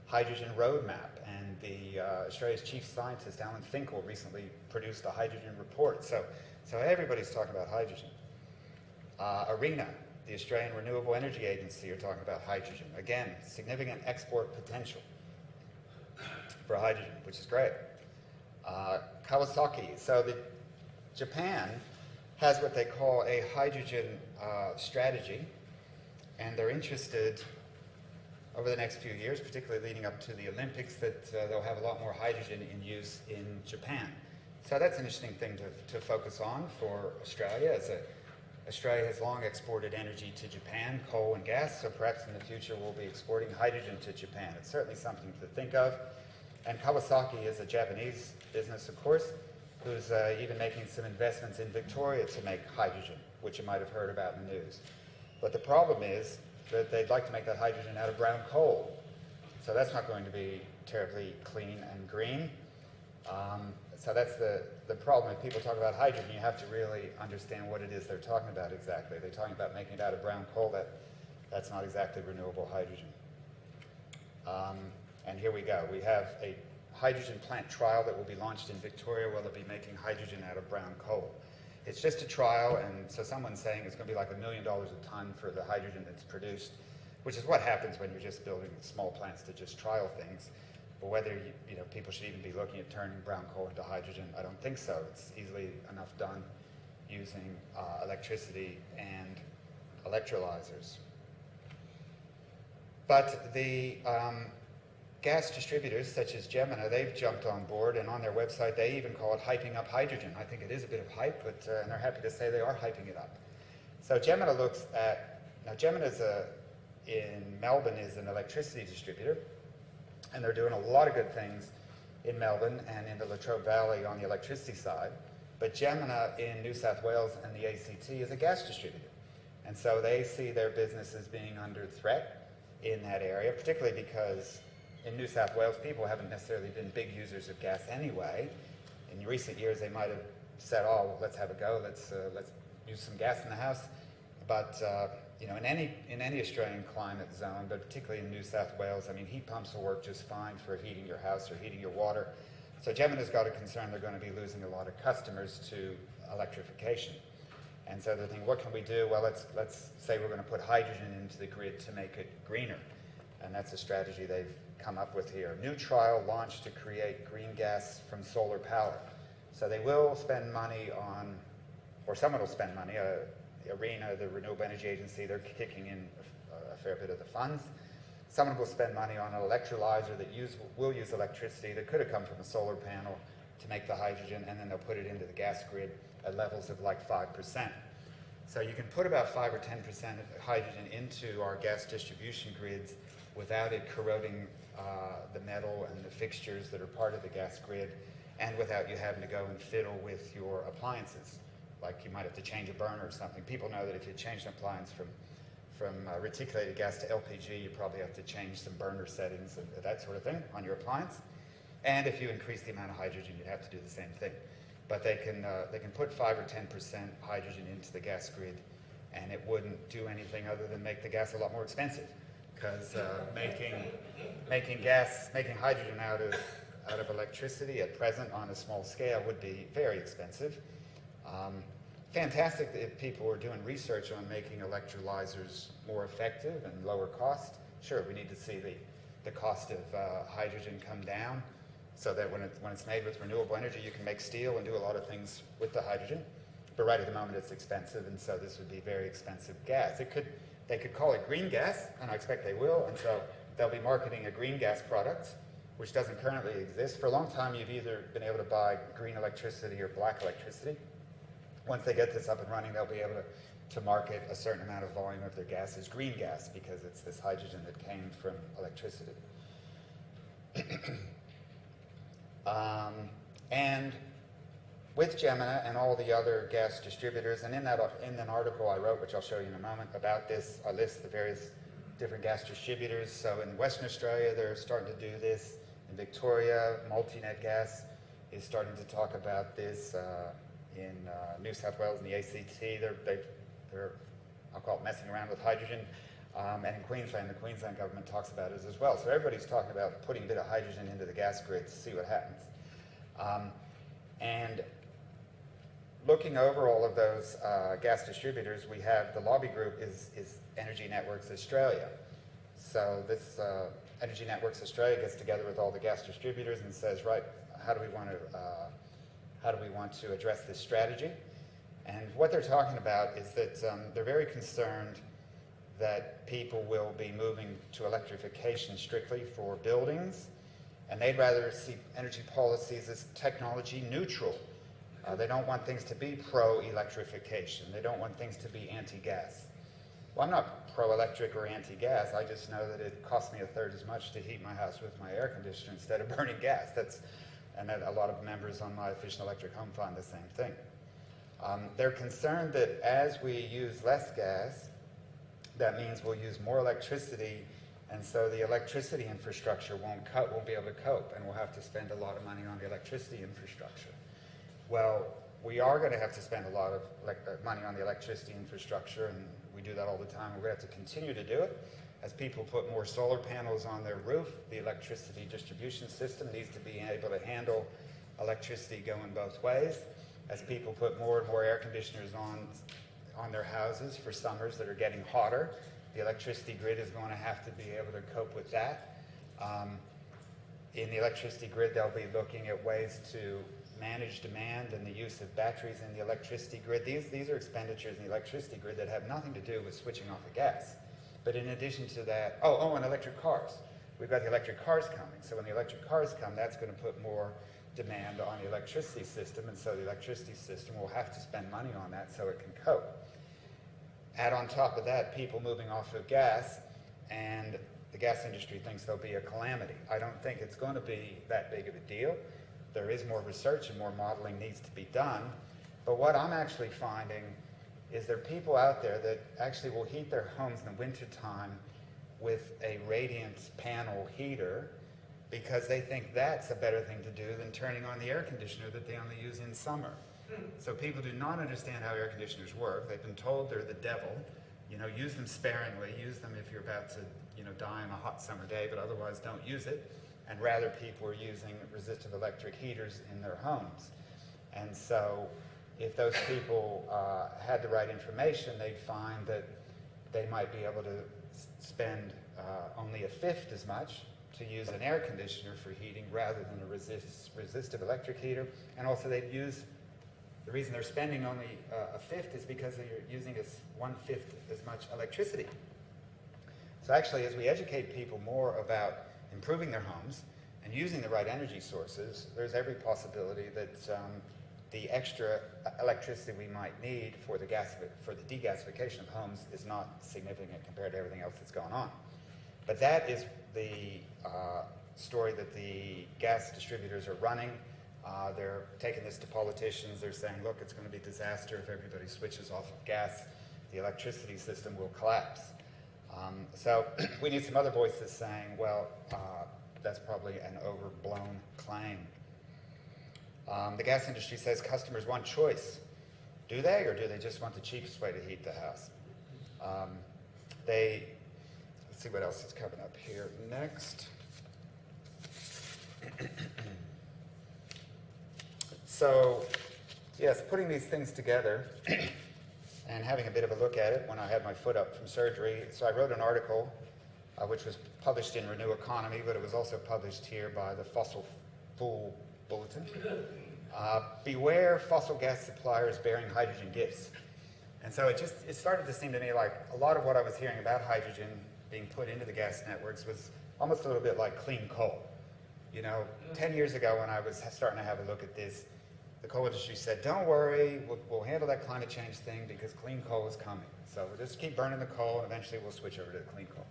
hydrogen roadmap, and Australia's chief scientist, Alan Finkel, recently produced a hydrogen report. So everybody's talking about hydrogen. ARENA, the Australian Renewable Energy Agency, are talking about hydrogen. Again, significant export potential for hydrogen, which is great. Kawasaki, so Japan has what they call a hydrogen strategy, and they're interested over the next few years, particularly leading up to the Olympics, that they'll have a lot more hydrogen in use in Japan. So that's an interesting thing to focus on for Australia. Australia has long exported energy to Japan, coal and gas, so perhaps in the future we'll be exporting hydrogen to Japan. It's certainly something to think of. And Kawasaki is a Japanese business, of course, who's even making some investments in Victoria to make hydrogen, which you might have heard about in the news. But the problem is that they'd like to make that hydrogen out of brown coal. So that's not going to be terribly clean and green. So that's the problem. If people talk about hydrogen, you have to really understand what it is they're talking about exactly. They're talking about making it out of brown coal. That's not exactly renewable hydrogen. And here we go. We have a hydrogen plant trial that will be launched in Victoria where they'll be making hydrogen out of brown coal. It's just a trial, and so someone's saying it's going to be like $1 million a ton for the hydrogen that's produced, which is what happens when you're just building small plants to just trial things. But whether people should even be looking at turning brown coal into hydrogen, I don't think so. It's easily enough done using electricity and electrolyzers. But the gas distributors such as Gemina, they've jumped on board, and on their website they even call it hyping up hydrogen. I think it is a bit of hype, but and they're happy to say they are hyping it up. So Gemina looks at, now Gemina in Melbourne is an electricity distributor, And they're doing a lot of good things in Melbourne and in the Latrobe Valley on the electricity side. But Gemina in New South Wales and the ACT is a gas distributor. And so they see their business as being under threat in that area, particularly because in New South Wales, people haven't necessarily been big users of gas anyway. In recent years, they might have said, oh, well, let's have a go, let's use some gas in the house. But you know, in any Australian climate zone, but particularly in New South Wales, I mean, heat pumps will work just fine for heating your house or heating your water. So Gemina's got a concern they're going to be losing a lot of customers to electrification. And so they're thinking, what can we do? Well, let's say we're going to put hydrogen into the grid to make it greener. And that's a strategy they've come up with here. New trial launched to create green gas from solar power. So they will spend money on, or someone will spend money, ARENA, the Renewable Energy Agency, they're kicking in a fair bit of the funds. Someone will spend money on an electrolyzer that will use electricity that could have come from a solar panel to make the hydrogen, and then they'll put it into the gas grid at levels of like 5%. So you can put about 5 or 10% of hydrogen into our gas distribution grids without it corroding the metal and the fixtures that are part of the gas grid, and without you having to go and fiddle with your appliances. Like you might have to change a burner or something. People know that if you change an appliance from reticulated gas to LPG, you probably have to change some burner settings and that sort of thing on your appliance. And if you increase the amount of hydrogen, you'd have to do the same thing. But they can put 5 or 10% hydrogen into the gas grid, and it wouldn't do anything other than make the gas a lot more expensive. Because making hydrogen out of electricity at present on a small scale would be very expensive. Fantastic if people are doing research on making electrolyzers more effective and lower cost. Sure, we need to see the cost of hydrogen come down so that when it's made with renewable energy, you can make steel and do a lot of things with the hydrogen. But right at the moment, it's expensive, and so this would be very expensive gas. They could call it green gas, and I expect they will, and so they'll be marketing a green gas product, which doesn't currently exist. For a long time, you've either been able to buy green electricity or black electricity. Once they get this up and running, they'll be able to market a certain amount of volume of their gas as green gas because it's this hydrogen that came from electricity. And with Gemina and all the other gas distributors, and in an article I wrote, which I'll show you in a moment, about this, I list the various different gas distributors. So in Western Australia, they're starting to do this. In Victoria, Multinet Gas is starting to talk about this. In New South Wales and the ACT, they're I'll call it messing around with hydrogen. And in Queensland, the Queensland government talks about it as well. So everybody's talking about putting a bit of hydrogen into the gas grid to see what happens. And looking over all of those gas distributors, we have the lobby group is Energy Networks Australia. So this Energy Networks Australia gets together with all the gas distributors and says, right, how do we want to address this strategy? And what they're talking about is that they're very concerned that people will be moving to electrification strictly for buildings, and they'd rather see energy policies as technology neutral. They don't want things to be pro-electrification. They don't want things to be anti-gas. Well, I'm not pro-electric or anti-gas. I just know that it costs me a third as much to heat my house with my air conditioner instead of burning gas. And a lot of members on my Efficient Electric Home find the same thing. They're concerned that as we use less gas, that means we'll use more electricity, and so the electricity infrastructure won't be able to cope, and we'll have to spend a lot of money on the electricity infrastructure. Well, we are going to have to spend a lot of money on the electricity infrastructure, and we do that all the time. We're going to have to continue to do it. As people put more solar panels on their roof, the electricity distribution system needs to be able to handle electricity going both ways. As people put more and more air conditioners on their houses for summers that are getting hotter, the electricity grid is going to have to be able to cope with that. In the electricity grid, they'll be looking at ways to manage demand and the use of batteries in the electricity grid. These are expenditures in the electricity grid that have nothing to do with switching off the gas. But in addition to that, and electric cars. We've got the electric cars coming. So when the electric cars come, that's going to put more demand on the electricity system, and so the electricity system will have to spend money on that so it can cope. Add on top of that, people moving off of gas, and the gas industry thinks there'll be a calamity. I don't think it's going to be that big of a deal. There is more research and more modeling needs to be done. But what I'm actually finding is there are people out there that actually will heat their homes in the wintertime with a radiant panel heater because they think that's a better thing to do than turning on the air conditioner that they only use in summer. So people do not understand how air conditioners work. They've been told they're the devil. You know, use them sparingly. Use them if you're about to, die on a hot summer day, but otherwise don't use it. And rather, people are using resistive electric heaters in their homes. And so, if those people had the right information, they'd find that they might be able to spend only a fifth as much to use an air conditioner for heating rather than a resistive electric heater. And also, they'd use the reason they're spending only a fifth is because they're using 1/5 as much electricity. So actually, as we educate people more about improving their homes and using the right energy sources, there's every possibility that the extra electricity we might need for the degasification of homes is not significant compared to everything else that's going on. But that is the story that the gas distributors are running. They're taking this to politicians. They're saying, look, it's going to be a disaster if everybody switches off of gas. The electricity system will collapse. So we need some other voices saying, well, that's probably an overblown claim. The gas industry says customers want choice. Do they, or do they just want the cheapest way to heat the house? Let's see what else is coming up here next. So, yes, putting these things together and having a bit of a look at it when I had my foot up from surgery. So I wrote an article which was published in Renew Economy, but it was also published here by the Fussel Fool Bulletin. Beware fossil gas suppliers bearing hydrogen gifts. And so it started to seem to me like a lot of what I was hearing about hydrogen being put into the gas networks was almost a little bit like clean coal. 10 years ago when I was starting to have a look at this, the coal industry said, don't worry, we'll handle that climate change thing because clean coal is coming. So we'll just keep burning the coal and eventually we'll switch over to the clean coal.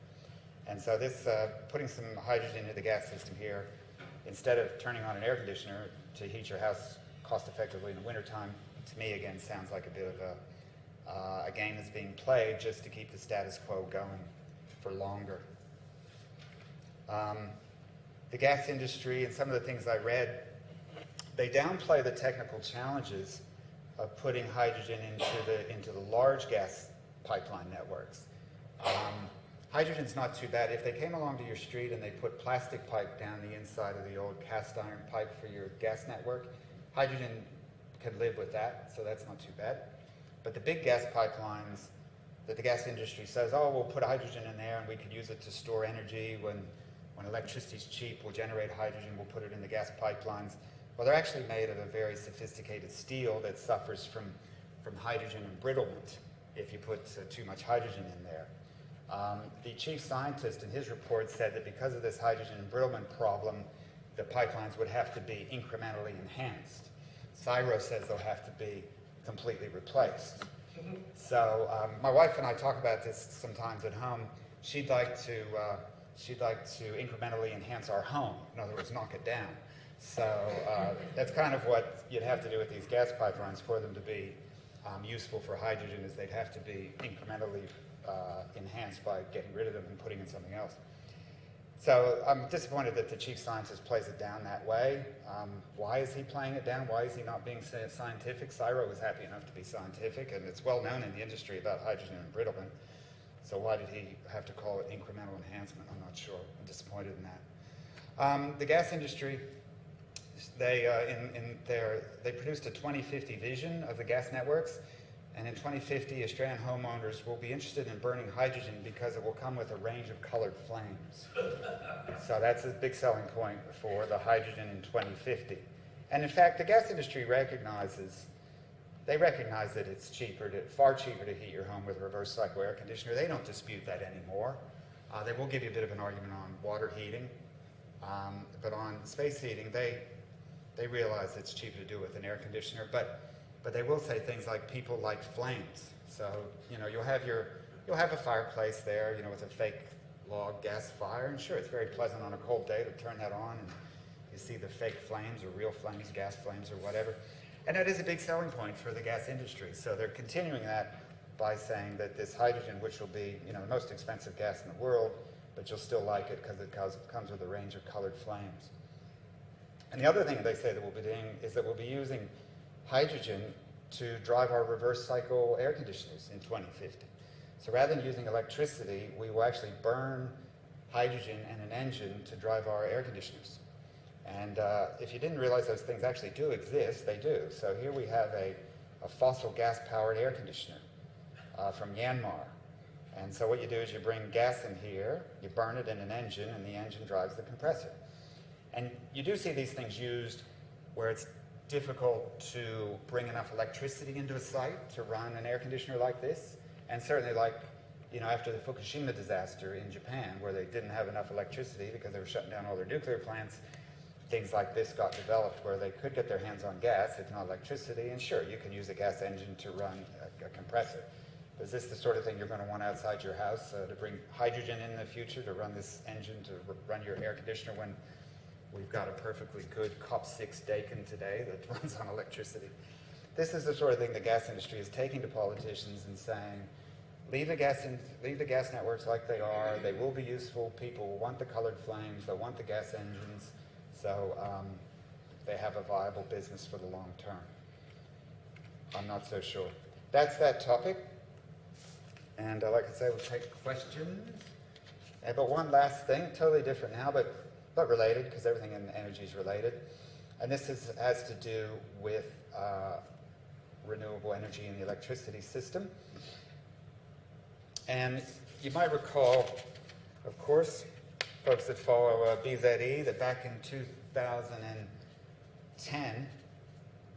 And so this, putting some hydrogen into the gas system here, instead of turning on an air conditioner to heat your house cost effectively in the wintertime, to me again sounds like a bit of a game that's being played just to keep the status quo going for longer. The gas industry and some of the things I read, they downplay the technical challenges of putting hydrogen into the large gas pipeline networks. Hydrogen's not too bad. If they came along to your street and they put plastic pipe down the inside of the old cast iron pipe for your gas network, hydrogen can live with that, so that's not too bad. But the big gas pipelines that the gas industry says, oh, we'll put hydrogen in there and we could use it to store energy when electricity's cheap, we'll generate hydrogen, we'll put it in the gas pipelines. Well, they're actually made of a very sophisticated steel that suffers from hydrogen embrittlement if you put too much hydrogen in there. The chief scientist in his report said that because of this hydrogen embrittlement problem, the pipelines would have to be incrementally enhanced. CSIRO says they'll have to be completely replaced. So my wife and I talk about this sometimes at home. She'd like to incrementally enhance our home. In other words, knock it down. So that's kind of what you'd have to do with these gas pipelines for them to be useful for hydrogen, is they'd have to be incrementally enhanced by getting rid of them and putting in something else. So I'm disappointed that the chief scientist plays it down that way. Why is he playing it down? Why is he not being scientific? CSIRO was happy enough to be scientific, and it's well known in the industry about hydrogen embrittlement. So why did he have to call it incremental enhancement? I'm not sure. I'm disappointed in that. The gas industry, they produced a 2050 vision of the gas networks, and in 2050, Australian homeowners will be interested in burning hydrogen because it will come with a range of colored flames. So that's a big selling point for the hydrogen in 2050. And in fact, the gas industry recognize that it's far cheaper to heat your home with a reverse cycle air conditioner. They don't dispute that anymore. They will give you a bit of an argument on water heating, but on space heating, they realize it's cheaper to do with an air conditioner, but they will say things like people like flames. So, you'll have a fireplace there, with a fake log gas fire, and sure, it's very pleasant on a cold day to turn that on and you see the fake flames or real flames, gas flames or whatever. And that is a big selling point for the gas industry. So they're continuing that by saying that this hydrogen, which will be, you know, the most expensive gas in the world, but you'll still like it because it comes with a range of colored flames. And the other thing they say that we'll be doing is that we'll be using hydrogen to drive our reverse cycle air conditioners in 2050. So rather than using electricity, we will actually burn hydrogen and an engine to drive our air conditioners. And if you didn't realize those things actually do exist, they do. So here we have a fossil gas-powered air conditioner from Myanmar. And so what you do is you bring gas in here, you burn it in an engine, and the engine drives the compressor. And you do see these things used where it's difficult to bring enough electricity into a site to run an air conditioner like this. And certainly, like, you know, after the Fukushima disaster in Japan, where they didn't have enough electricity because they were shutting down all their nuclear plants, things like this got developed where they could get their hands on gas, if not electricity, and sure, you can use a gas engine to run a compressor. Is this the sort of thing you're going to want outside your house to bring hydrogen in the future to run this engine to run your air conditioner when we've got a perfectly good COP6 Decarbonising today that runs on electricity? This is the sort of thing the gas industry is taking to politicians and saying, leave the gas networks like they are. They will be useful. People will want the colored flames. They'll want the gas engines. So they have a viable business for the long term. I'm not so sure. That's that topic. And like I say, we'll take questions. But one last thing, totally different now, but related, because everything in energy is related. And this has to do with renewable energy in the electricity system. And you might recall, of course, folks that follow BZE, that back in 2010,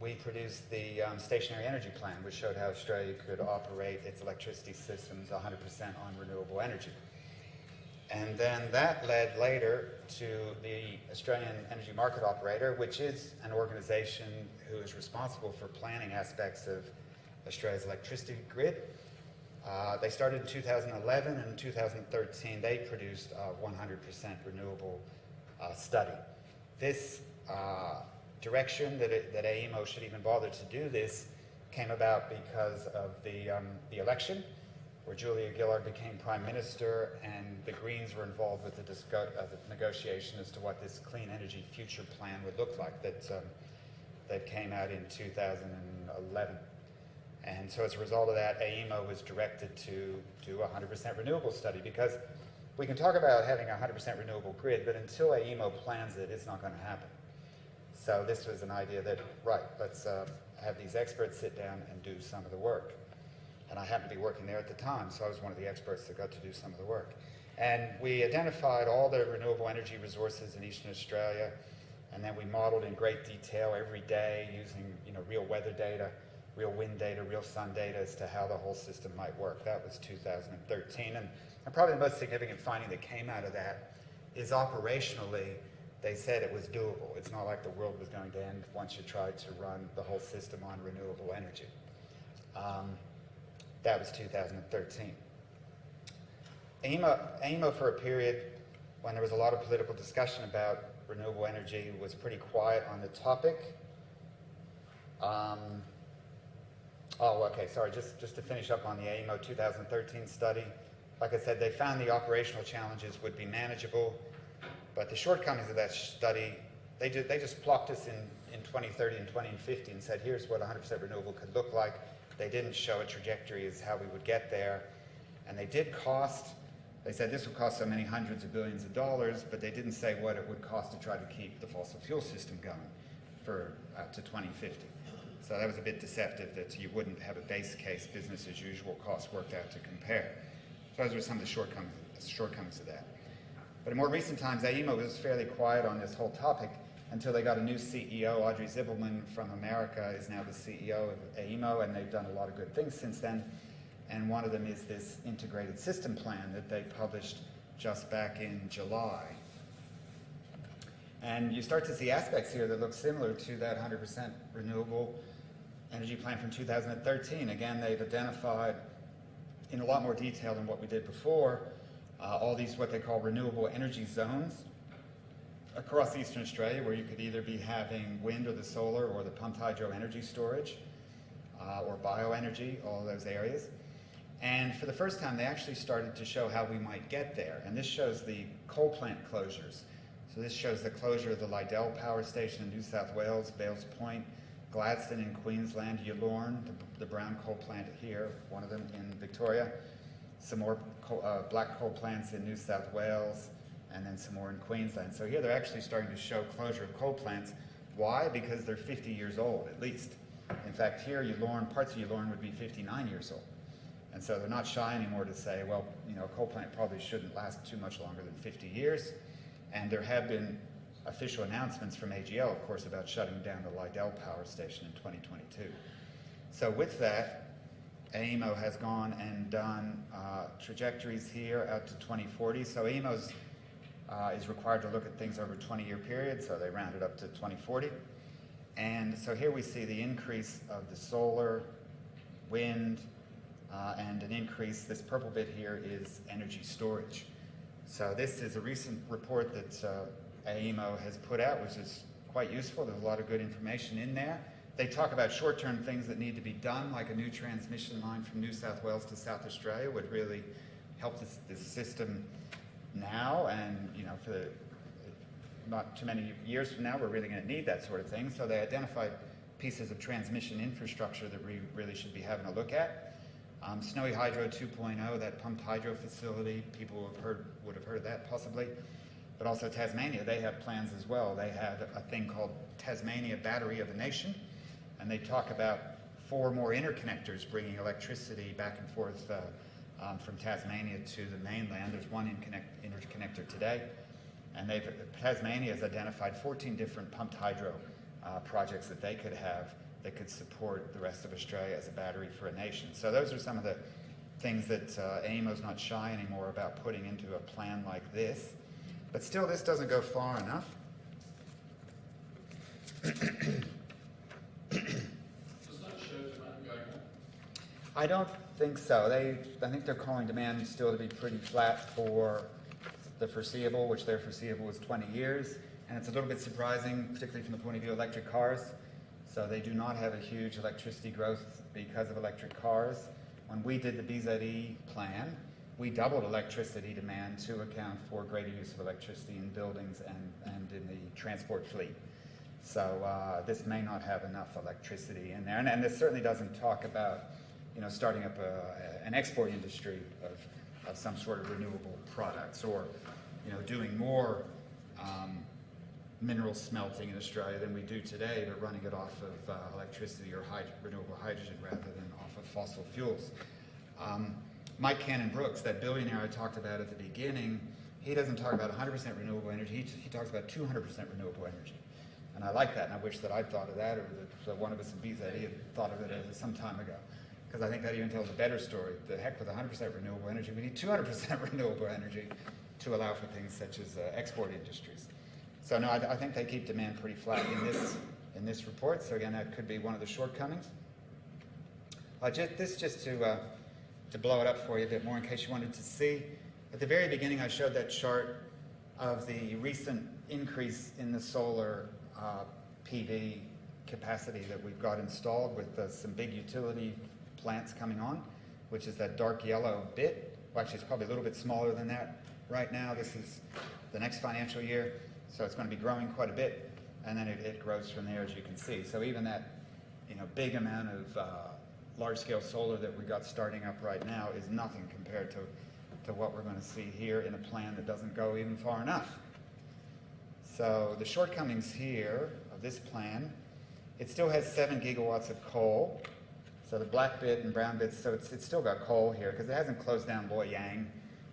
we produced the stationary energy plan, which showed how Australia could operate its electricity systems 100% on renewable energy. And then that led later to the Australian Energy Market Operator, which is an organization who is responsible for planning aspects of Australia's electricity grid. They started in 2011, and in 2013 they produced a 100% renewable study. This direction that AEMO should even bother to do this came about because of the election, where Julia Gillard became Prime Minister, and the Greens were involved with the negotiation as to what this clean energy future plan would look like that came out in 2011. And so as a result of that, AEMO was directed to do a 100% renewable study, because we can talk about having a 100% renewable grid, but until AEMO plans it, it's not going to happen. So this was an idea that, right, let's have these experts sit down and do some of the work. And I happened to be working there at the time, so I was one of the experts that got to do some of the work. And we identified all the renewable energy resources in Eastern Australia, and then we modeled in great detail every day using, you know, real weather data, real wind data, real sun data as to how the whole system might work. That was 2013. And probably the most significant finding that came out of that is operationally, they said it was doable. It's not like the world was going to end once you tried to run the whole system on renewable energy. That was 2013. AEMO for a period when there was a lot of political discussion about renewable energy was pretty quiet on the topic. Just to finish up on the AEMO 2013 study, like I said, they found the operational challenges would be manageable, but the shortcomings of that study, they just plopped us in 2030 and 2050 and said, here's what 100% renewable could look like. They didn't show a trajectory as how we would get there. And they did cost, they said this would cost so many hundreds of billions of dollars, but they didn't say what it would cost to try to keep the fossil fuel system going for to 2050. So that was a bit deceptive, that you wouldn't have a base case business as usual cost worked out to compare. So those were some of the shortcomings of that. But in more recent times, AEMO was fairly quiet on this whole topic until they got a new CEO. Audrey Zibelman from America is now the CEO of AEMO, and they've done a lot of good things since then. And one of them is this integrated system plan that they published just back in July. And you start to see aspects here that look similar to that 100% renewable energy plan from 2013. Again, they've identified in a lot more detail than what we did before, all these what they call renewable energy zones across eastern Australia, where you could either be having wind or the solar or the pumped hydro energy storage or bioenergy, all those areas. And for the first time, they actually started to show how we might get there. And this shows the coal plant closures. So this shows the closure of the Liddell Power Station in New South Wales, Bales Point, Gladstone in Queensland, Yallourn, the brown coal plant here, one of them in Victoria, some more black coal plants in New South Wales, and then some more in Queensland. So here they're actually starting to show closure of coal plants. Why? Because they're 50 years old, at least. In fact, here, Yallourn, parts of Yallourn would be 59 years old. And so they're not shy anymore to say, well, you know, a coal plant probably shouldn't last too much longer than 50 years. And there have been official announcements from AGL, of course, about shutting down the Liddell Power Station in 2022. So with that, AEMO has gone and done trajectories here out to 2040. So AEMO is required to look at things over a 20-year period, so they rounded up to 2040. And so here we see the increase of the solar, wind, and an increase, this purple bit here is energy storage. So this is a recent report that AEMO has put out, which is quite useful. There's a lot of good information in there. They talk about short-term things that need to be done, like a new transmission line from New South Wales to South Australia would really help this system now, and you know, for not too many years from now, we're really going to need that sort of thing. So they identified pieces of transmission infrastructure that we really should be having a look at. Snowy Hydro 2.0, that pumped hydro facility, people would have heard of that possibly. But also Tasmania, they have plans as well. They have a thing called Tasmania Battery of a Nation, and they talk about 4 more interconnectors bringing electricity back and forth from Tasmania to the mainland. There's one interconnector today, and Tasmania has identified 14 different pumped hydro projects that they could have that could support the rest of Australia as a battery for a nation. So those are some of the things that AEMO's not shy anymore about putting into a plan like this. But still, this doesn't go far enough. Does that show demand going up? I don't think so. I think they're calling demand still to be pretty flat for the foreseeable, which their foreseeable is 20 years. And it's a little bit surprising, particularly from the point of view of electric cars. So they do not have a huge electricity growth because of electric cars. When we did the BZE plan, we doubled electricity demand to account for greater use of electricity in buildings and in the transport fleet. So this may not have enough electricity in there. And this certainly doesn't talk about, you know, starting up an export industry of some sort of renewable products, or, you know, doing more mineral smelting in Australia than we do today, but running it off of electricity or renewable hydrogen rather than off of fossil fuels. Mike Cannon-Brookes, that billionaire I talked about at the beginning, he doesn't talk about 100% renewable energy, he talks about 200% renewable energy. And I like that, and I wish that I'd thought of that, or that one of us in BZE had thought of it some time ago. Because I think that even tells a better story. The heck with 100% renewable energy, we need 200% renewable energy to allow for things such as export industries. So no, I think they keep demand pretty flat in this report. So again, that could be one of the shortcomings. Just to blow it up for you a bit more in case you wanted to see. At the very beginning, I showed that chart of the recent increase in the solar PV capacity that we've got installed with some big utility plants coming on, which is that dark yellow bit. Well, actually, it's probably a little bit smaller than that right now. This is the next financial year. So it's going to be growing quite a bit, and then it grows from there, as you can see. So even that, you know, big amount of large-scale solar that we got starting up right now is nothing compared to what we're going to see here in a plan that doesn't go even far enough. So the shortcomings here of this plan, it still has 7 gigawatts of coal. So the black bit and brown bits, so it's still got coal here because it hasn't closed down Loy Yang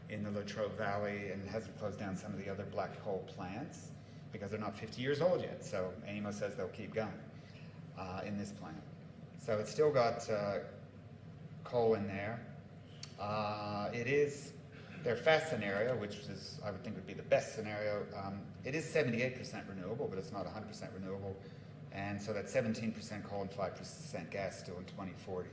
in the Latrobe Valley, and hasn't closed down some of the other black coal plants because they're not 50 years old yet. So AEMO says they'll keep going in this plan. So it's still got coal in there. It is their fast scenario, which is, I would think, would be the best scenario. It is 78% renewable, but it's not 100% renewable. And so that's 17% coal and 5% gas still in 2040.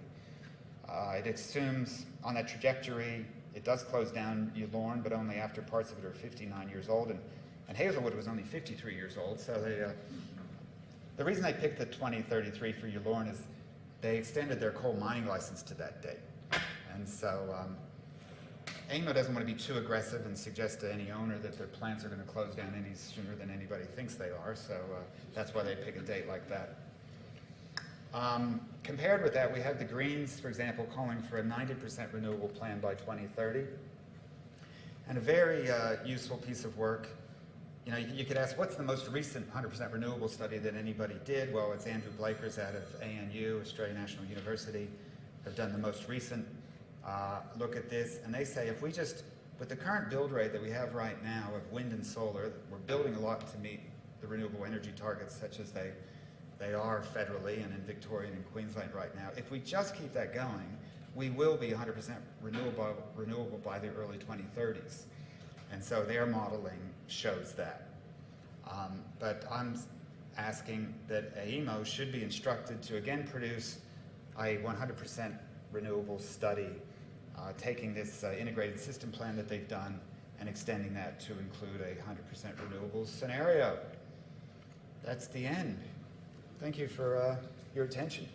It assumes on that trajectory It does close down Ullorne, but only after parts of it are 59 years old, and Hazelwood was only 53 years old. So the reason they picked the 2033 for Ullorne is they extended their coal mining license to that date. And so AEMO doesn't want to be too aggressive and suggest to any owner that their plants are going to close down any sooner than anybody thinks they are. So that's why they pick a date like that. Compared with that, we have the Greens, for example, calling for a 90% renewable plan by 2030. And a very useful piece of work. You know, you could ask, what's the most recent 100% renewable study that anybody did? Well, it's Andrew Blakers out of ANU, Australian National University, have done the most recent look at this. And they say if we just, with the current build rate that we have right now of wind and solar, we're building a lot to meet the renewable energy targets such as they are federally and in Victoria and in Queensland right now. If we just keep that going, we will be 100% renewable by the early 2030s. And so their modeling shows that. But I'm asking that AEMO should be instructed to again produce a 100% renewable study, taking this integrated system plan that they've done and extending that to include a 100% renewables scenario. That's the end. Thank you for your attention.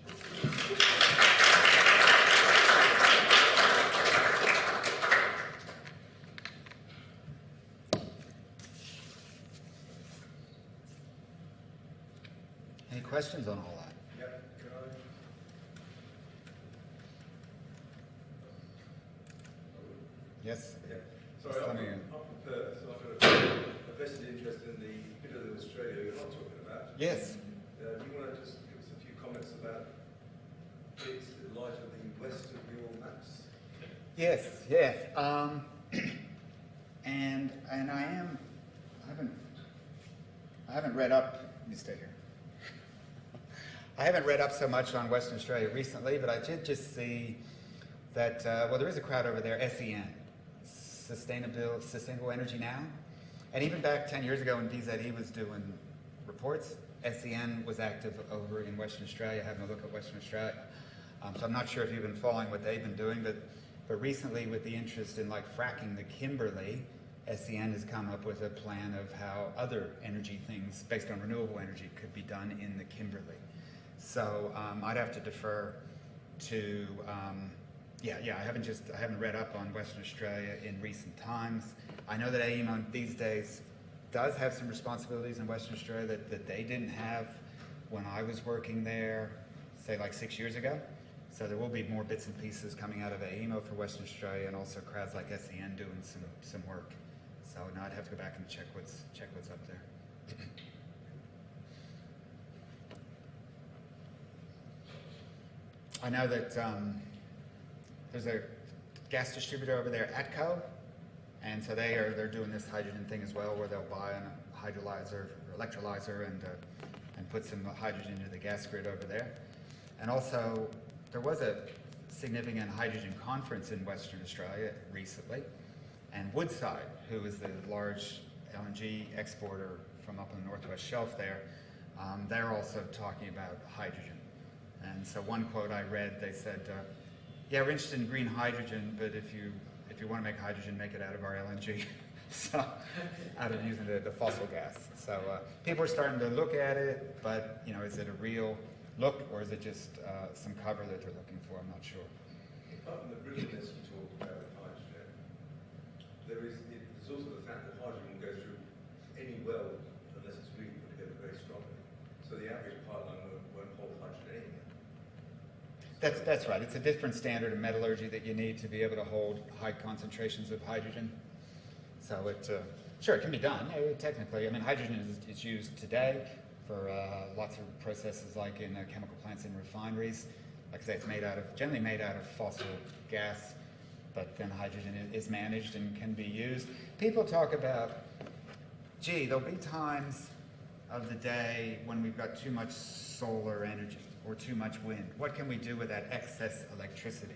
Any questions on all that? Yep. Can I? Yes? Yeah. Sorry, Just I'm let me- from Perth, so I've got a vested interest in the bit of Australia you're not talking about. Yes. Do you want to just give us a few comments about it in light of the west of your maps? Yes, yes. And I haven't read up, let me stay here. I haven't read up so much on Western Australia recently, but I did just see that, well, there is a crowd over there, SEN, Sustainable Energy Now. And even back 10 years ago when DZE was doing reports, SEN was active over in Western Australia, having a look at Western Australia. So I'm not sure if you've been following what they've been doing, but recently with the interest in like fracking the Kimberley, SEN has come up with a plan of how other energy things based on renewable energy could be done in the Kimberley. So I'd have to defer to, I haven't read up on Western Australia in recent times. I know that AEMO these days does have some responsibilities in Western Australia that they didn't have when I was working there, say like 6 years ago. So there will be more bits and pieces coming out of AEMO for Western Australia, and also crowds like SEN doing some work. So now I'd have to go back and check what's up there. I know that there's a gas distributor over there, ATCO, and so they're doing this hydrogen thing as well, where they'll buy a hydrolyzer or electrolyzer and put some hydrogen into the gas grid over there. And also, there was a significant hydrogen conference in Western Australia recently, and Woodside, who is the large LNG exporter from up on the Northwest Shelf there, they're also talking about hydrogen. And so one quote I read, they said, yeah, we're interested in green hydrogen, but if you want to make hydrogen, make it out of our LNG, so out of using the fossil gas. So people are starting to look at it, but is it a real look, or is it just some cover that they're looking for? I'm not sure. Apart from the brilliantness you talked about with hydrogen, there's also the fact that hydrogen will go through any well unless it's really put together very strongly. So the average pipeline won't hold hydrogen anyway. That's right. It's a different standard of metallurgy that you need to be able to hold high concentrations of hydrogen. So sure, it can be done technically. I mean, hydrogen is used today for lots of processes, like in chemical plants and refineries. Like I say, it's generally made out of fossil gas, but then hydrogen is managed and can be used. People talk about, gee, there'll be times of the day when we've got too much solar energy or too much wind. What can we do with that excess electricity?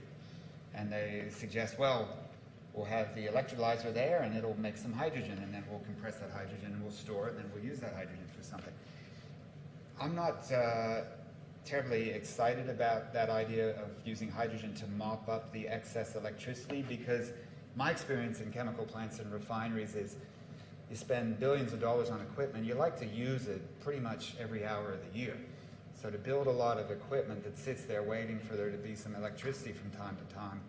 And they suggest, well, we'll have the electrolyzer there and it'll make some hydrogen, and then we'll compress that hydrogen and we'll store it, and then we'll use that hydrogen for something. I'm not terribly excited about that idea of using hydrogen to mop up the excess electricity, because my experience in chemical plants and refineries is you spend billions of dollars on equipment, you like to use it pretty much every hour of the year. So to build a lot of equipment that sits there waiting for there to be some electricity from time to time,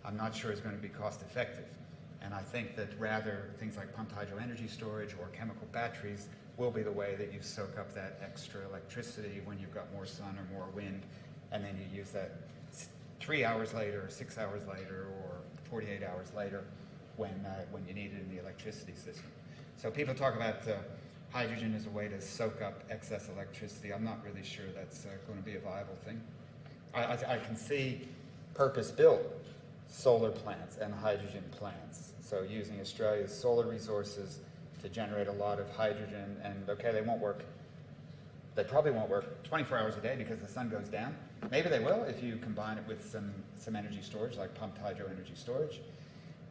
I'm not sure is going to be cost effective. And I think that rather things like pumped hydro energy storage or chemical batteries will be the way that you soak up that extra electricity when you've got more sun or more wind, and then you use that 3 hours later, or 6 hours later, or 48 hours later when you need it in the electricity system. So people talk about hydrogen as a way to soak up excess electricity. I'm not really sure that's going to be a viable thing. I can see purpose-built solar plants and hydrogen plants. So using Australia's solar resources to generate a lot of hydrogen, and okay, they won't work. They probably won't work 24 hours a day because the sun goes down. Maybe they will if you combine it with some energy storage, like pumped hydro energy storage.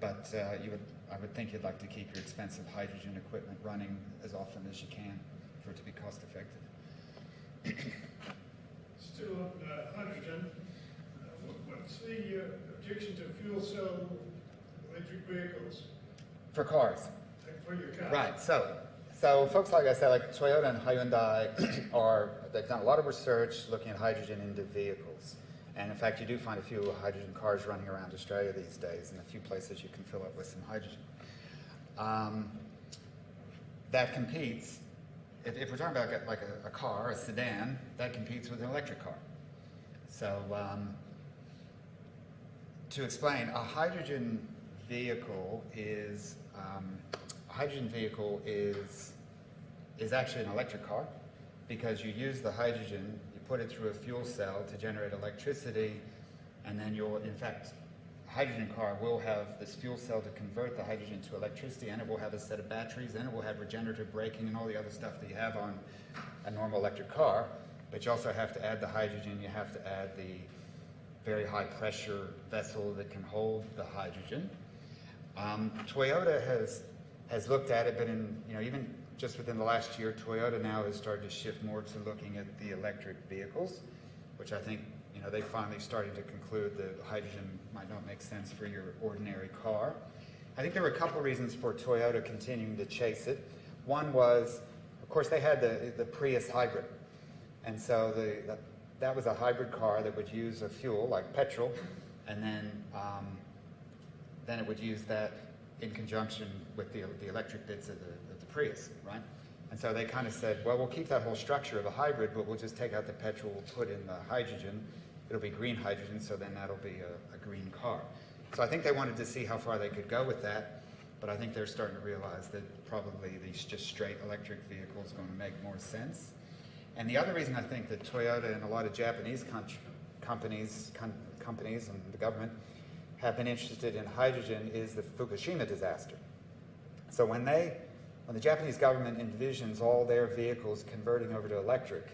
But I would think you'd like to keep your expensive hydrogen equipment running as often as you can for it to be cost effective. Still on hydrogen, what's the objection to fuel cell electric vehicles? For cars. Like for your car? Right, so folks like I said, like Toyota and Hyundai they've done a lot of research looking at hydrogen into vehicles. And in fact, you do find a few hydrogen cars running around Australia these days, and a few places you can fill up with some hydrogen. That competes, if we're talking about like a car, a sedan, that competes with an electric car. So to explain, a hydrogen vehicle is actually an electric car, because you use the hydrogen, you put it through a fuel cell to generate electricity, and then in fact, a hydrogen car will have this fuel cell to convert the hydrogen to electricity, and it will have a set of batteries, and it will have regenerative braking and all the other stuff that you have on a normal electric car. But you also have to add the hydrogen, you have to add the very high pressure vessel that can hold the hydrogen. Toyota has looked at it, but even just within the last year, Toyota now has started to shift more to looking at the electric vehicles, which I think they finally starting to conclude that hydrogen might not make sense for your ordinary car. I think there were a couple of reasons for Toyota continuing to chase it. One was, of course, they had the Prius hybrid, and so that was a hybrid car that would use a fuel like petrol, and then it would use that in conjunction with the electric bits of the Prius, right? And so they kind of said, well, we'll keep that whole structure of a hybrid, but we'll just take out the petrol, we'll put in the hydrogen. It'll be green hydrogen, so then that'll be a green car. So I think they wanted to see how far they could go with that, but I think they're starting to realize that probably these just straight electric vehicles are going to make more sense. And the other reason I think that Toyota and a lot of Japanese companies and the government have been interested in hydrogen is the Fukushima disaster. So when the Japanese government envisions all their vehicles converting over to electric,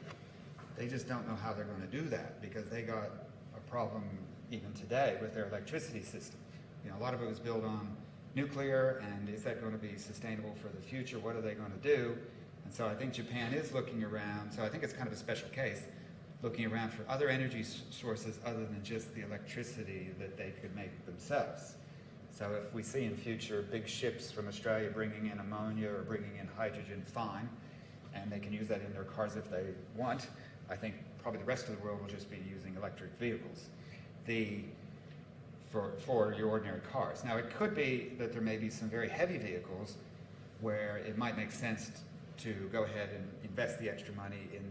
they just don't know how they're going to do that, because they got a problem even today with their electricity system. A lot of it was built on nuclear, and is that going to be sustainable for the future? What are they going to do? And so I think Japan is looking around, so I think it's kind of a special case, looking around for other energy sources other than just the electricity that they could make themselves. So if we see in future big ships from Australia bringing in ammonia or bringing in hydrogen, fine, and they can use that in their cars if they want, I think probably the rest of the world will just be using electric vehicles for your ordinary cars. Now, it could be that there may be some very heavy vehicles where it might make sense to go ahead and invest the extra money in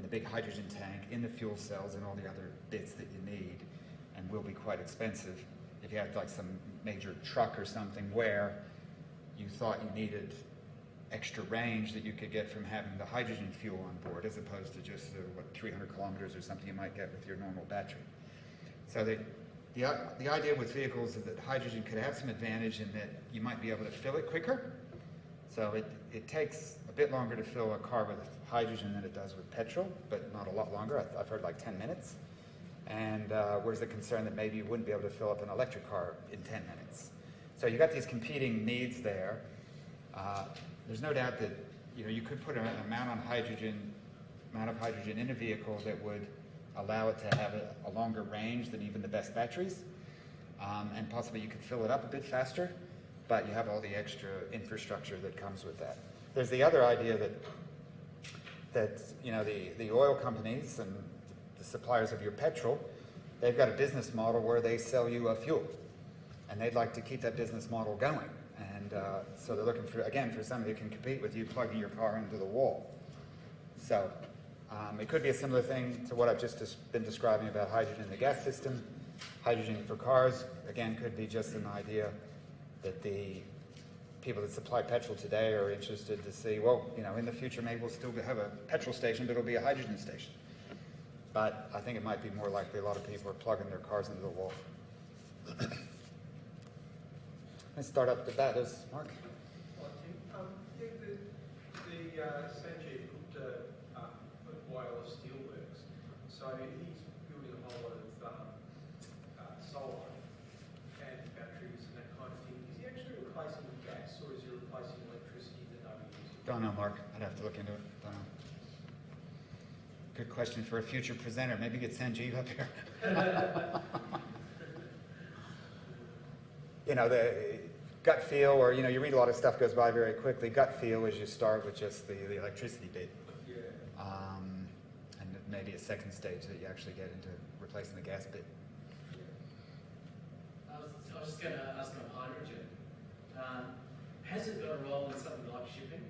the big hydrogen tank, in the fuel cells, and all the other bits that you need, and will be quite expensive. If you had like some major truck or something where you thought you needed extra range that you could get from having the hydrogen fuel on board, as opposed to just 300 kilometers or something you might get with your normal battery. So the idea with vehicles is that hydrogen could have some advantage in that you might be able to fill it quicker. So it takes a bit longer to fill a car with hydrogen than it does with petrol, but not a lot longer. I've heard like 10 minutes. And where's the concern that maybe you wouldn't be able to fill up an electric car in 10 minutes. So you got these competing needs there. There's no doubt that you could put an amount of hydrogen in a vehicle that would allow it to have a longer range than even the best batteries. and possibly you could fill it up a bit faster, but you have all the extra infrastructure that comes with that. There's the other idea that you know, the oil companies and the suppliers of your petrol, they've got a business model where they sell you a fuel, and they'd like to keep that business model going. And so they're looking for, again, for somebody who can compete with you plugging your car into the wall. So it could be a similar thing to what I've just been describing about hydrogen in the gas system. Hydrogen for cars, again, could be just an idea that the people that supply petrol today are interested to see, well, you know, in the future maybe we'll still have a petrol station, but it'll be a hydrogen station. But I think it might be more likely a lot of people are plugging their cars into the wall. Let's start up the batters, Mark. Sanjeev put wireless steelworks, so he's building a whole lot of solar and batteries and that kind of thing. Is he actually replacing gas, or is he replacing electricity that they're using? Don't know, Mark. I'd have to look into it. Don't know. Good question for a future presenter. Maybe get Sanjeev up here. You know, the gut feel, or, you know, you read a lot of stuff goes by very quickly. Gut feel is you start with just the electricity bit. Yeah. And maybe a second stage that you actually get into replacing the gas bit. I was just going to ask on hydrogen. Has it got a role in something like shipping?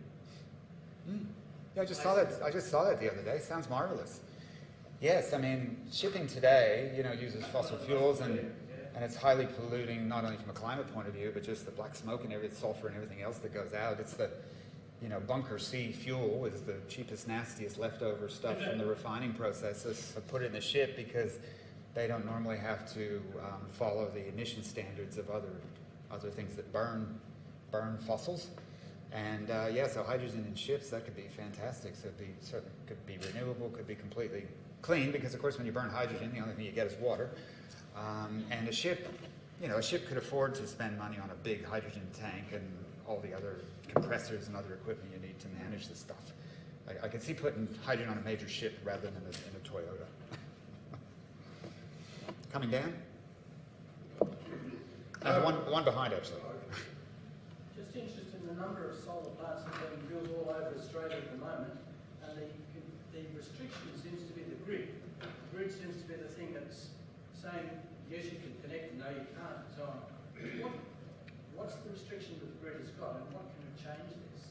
Yeah, I just saw that the other day. Sounds marvelous. Yes, I mean, shipping today, you know, uses fossil fuels, and it's highly polluting, not only from a climate point of view, but just the black smoke and everything, sulfur and everything else that goes out. It's the, you know, bunker C fuel is the cheapest, nastiest leftover stuff from the refining processes. So put it in the ship because they don't normally have to follow the emission standards of other things that burn fossils. And yeah, so hydrogen in ships, that could be fantastic. So could be renewable, could be completely clean, because of course when you burn hydrogen, the only thing you get is water. And a ship, you know, a ship could afford to spend money on a big hydrogen tank and all the other compressors and other equipment you need to manage this stuff. I could see putting hydrogen on a major ship rather than in a Toyota. Coming down? One behind, actually. Just interested in the number of solar plants that are being built all over Australia at the moment, and the restriction seems to be the grid. The grid seems to be the thing that's saying, yes, you can connect, and no, you can't, and so on. What's the restriction that the grid has got, and what can change this?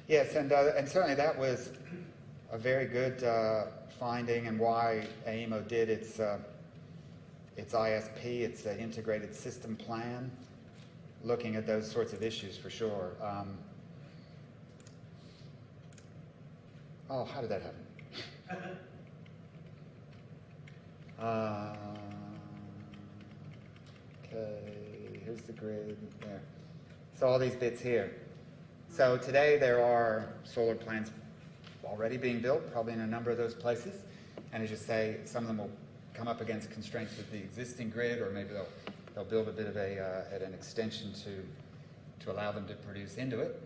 Yes, and certainly that was a very good finding, and why AEMO did its ISP, its Integrated System Plan, looking at those sorts of issues for sure. Oh, how did that happen? Okay, here's the grid there. So all these bits here. So today there are solar plants already being built, probably in a number of those places. And as you say, some of them will come up against constraints with the existing grid, or maybe they'll build a bit of an extension to allow them to produce into it.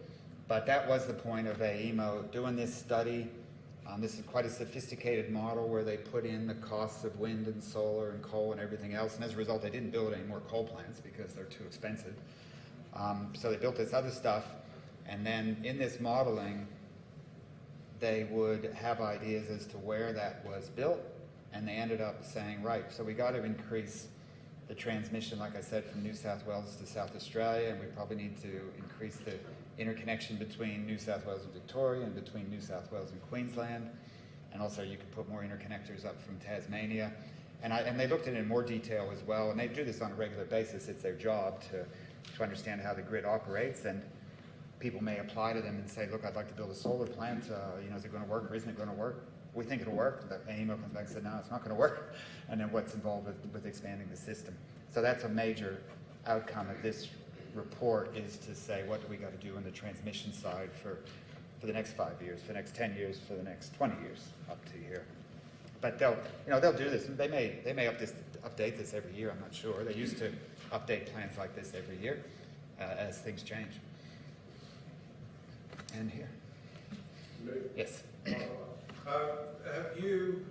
But that was the point of AEMO doing this study. This is quite a sophisticated model where they put in the costs of wind and solar and coal and everything else, and as a result they didn't build any more coal plants because they're too expensive. So they built this other stuff, and then in this modeling they would have ideas as to where that was built, and they ended up saying, right, so we got to increase the transmission, like I said, from New South Wales to South Australia, and we probably need to increase the interconnection between New South Wales and Victoria, and between New South Wales and Queensland, and also you could put more interconnectors up from Tasmania. And they looked at it in more detail as well, and they do this on a regular basis. It's their job to understand how the grid operates, and people may apply to them and say, look, I'd like to build a solar plant, you know, is it going to work or isn't it going to work? We think it'll work. The AEMO comes back and said, no, it's not going to work. And then what's involved with expanding the system. So that's a major outcome of this report, is to say, what do we got to do on the transmission side for the next 5 years, for the next 10 years, for the next 20 years up to here. But they'll do this. They may update this every year. I'm not sure. They used to update plans like this every year as things change. And here. Yes. Have you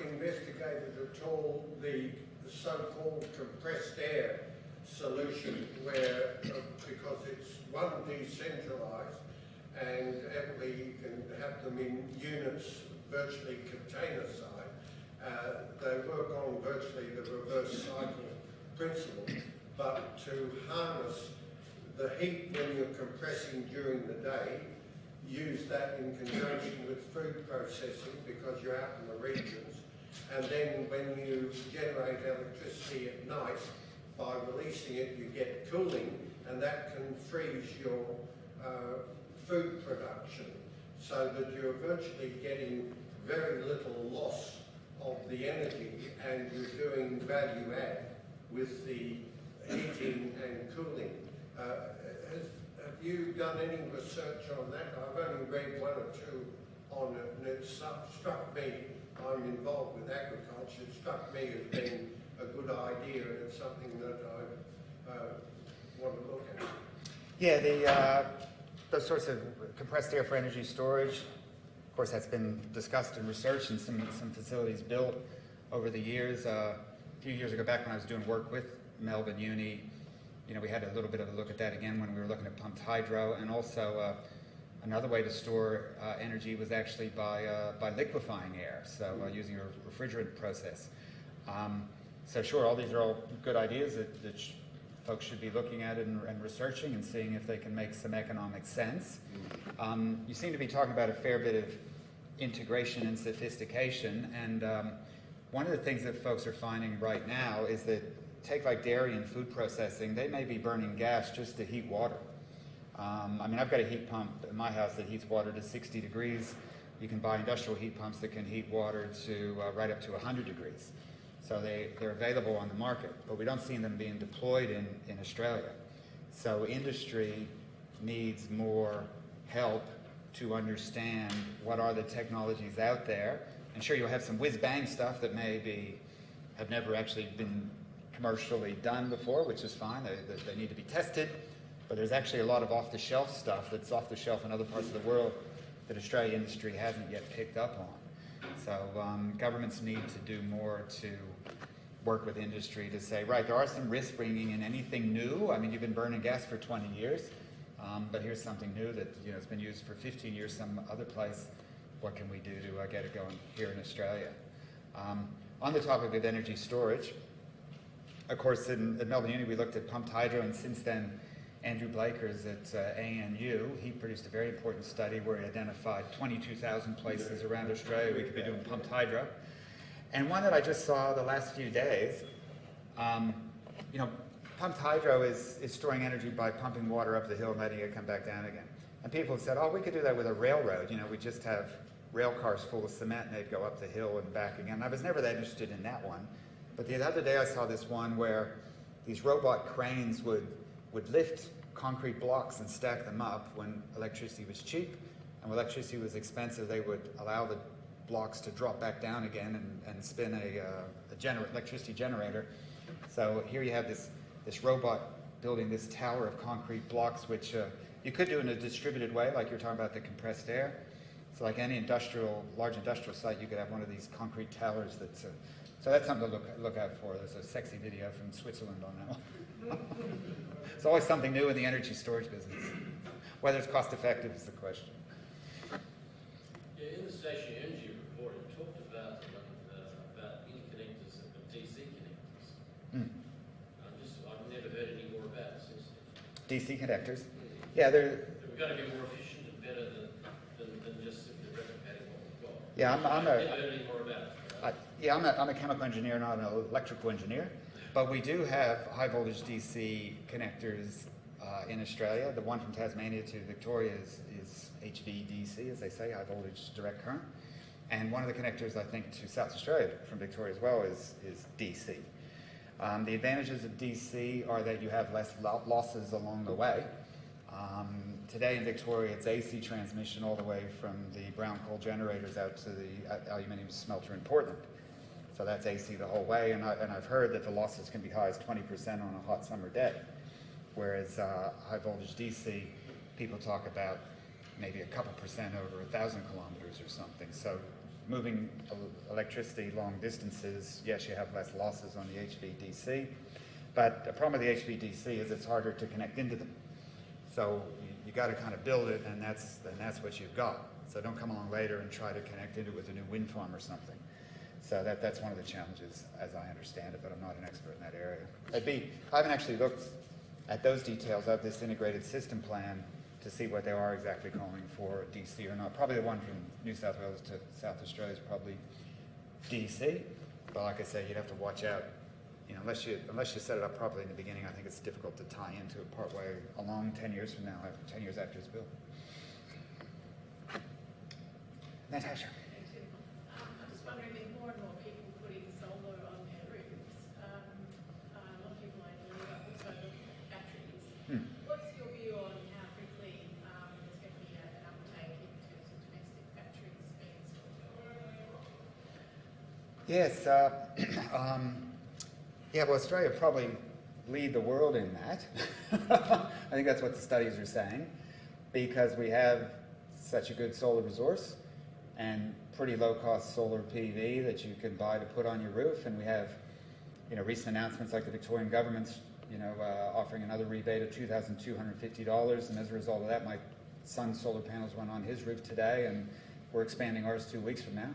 investigated at all the so-called compressed air solution where, because it's one, decentralised, and evidently you can have them in units virtually container side. They work on virtually the reverse cycle principle, but to harness the heat when you're compressing during the day, use that in conjunction with food processing because you're out in the regions, and then when you generate electricity at night, by releasing it you get cooling, and that can freeze your food production, so that you're virtually getting very little loss of the energy, and you're doing value add with the heating and cooling. Have you done any research on that? I've only read one or two on it, and it struck me, I'm involved with agriculture, it struck me as being a good idea, and it's something that I want to look at. Yeah, those sorts of compressed air for energy storage, of course, that's been discussed and researched, and some facilities built over the years. A few years ago, back when I was doing work with Melbourne Uni, we had a little bit of a look at that again when we were looking at pumped hydro, and also another way to store energy was actually by liquefying air, so using a refrigerant process. So sure, all these are all good ideas that folks should be looking at and researching and seeing if they can make some economic sense. You seem to be talking about a fair bit of integration and sophistication, and one of the things that folks are finding right now is that, take like dairy and food processing, they may be burning gas just to heat water. I mean, I've got a heat pump in my house that heats water to 60 degrees. You can buy industrial heat pumps that can heat water to right up to 100 degrees. So they're available on the market, but we don't see them being deployed in Australia. So industry needs more help to understand what are the technologies out there. And sure, you'll have some whiz-bang stuff that maybe have never actually been commercially done before, which is fine. They need to be tested. But there's actually a lot of off-the-shelf stuff that's off-the-shelf in other parts of the world that Australian industry hasn't yet picked up on. So governments need to do more to work with industry to say, right, there are some risks bringing in anything new. I mean, you've been burning gas for 20 years, but here's something new that it's been used for 15 years some other place. What can we do to get it going here in Australia? On the topic of energy storage, of course, at Melbourne Uni we looked at pumped hydro, and since then Andrew Blakers at ANU, he produced a very important study where he identified 22,000 places around Australia we could be doing pumped hydro. And one that I just saw the last few days, pumped hydro is storing energy by pumping water up the hill and letting it come back down again. And people have said, oh, we could do that with a railroad. We just have rail cars full of cement and they'd go up the hill and back again. I was never that interested in that one. But the other day I saw this one where these robot cranes would lift concrete blocks and stack them up when electricity was cheap, and when electricity was expensive they would allow the blocks to drop back down again and spin a electricity generator. So here you have this robot building this tower of concrete blocks, which you could do in a distributed way, like you're talking about the compressed air. So like any large industrial site, you could have one of these concrete towers that's so that's something to look out for. There's a sexy video from Switzerland on that one. It's always something new in the energy storage business. Whether it's cost effective is the question. Yeah, in the station energy report, it talked about interconnectors and DC connectors. I've never heard any more about it since then. DC connectors? Yeah, they're got to be more efficient and better than just simply replicating what we've got. Yeah, I've never heard any more about it. I'm a chemical engineer, not an electrical engineer, but we do have high voltage DC connectors in Australia. The one from Tasmania to Victoria is HVDC, as they say, high voltage direct current. And one of the connectors, I think, to South Australia from Victoria as well is DC. The advantages of DC are that you have less losses along the way. Today in Victoria, it's AC transmission all the way from the brown coal generators out to the aluminium smelter in Portland. So that's AC the whole way, and I've heard that the losses can be high as 20% on a hot summer day. Whereas high voltage DC, people talk about maybe a couple percent over 1,000 kilometers or something. So moving electricity long distances, yes, you have less losses on the HVDC, but the problem with the HVDC is it's harder to connect into them. So you got to kind of build it, and that's what you've got. So don't come along later and try to connect into it with a new wind farm or something. So that's one of the challenges, as I understand it, but I'm not an expert in that area. I haven't actually looked at those details of this integrated system plan to see what they are exactly calling for, DC or not. Probably the one from New South Wales to South Australia is probably DC, but like I said, you'd have to watch out. You know, unless you set it up properly in the beginning, I think it's difficult to tie into it partway along 10 years from now, 10 years after it's built. Natasha. I'm just wondering, with more and more people putting solar on their roofs, a lot of people I believe are also looking at batteries. What's your view on how quickly there's going to be an uptake in terms of domestic batteries being installed? Yes. Yeah, well, Australia probably lead the world in that. I think that's what the studies are saying, because we have such a good solar resource and pretty low-cost solar PV that you can buy to put on your roof. And we have, recent announcements like the Victorian government's, offering another rebate of $2,250. And as a result of that, my son's solar panels went on his roof today, and we're expanding ours 2 weeks from now.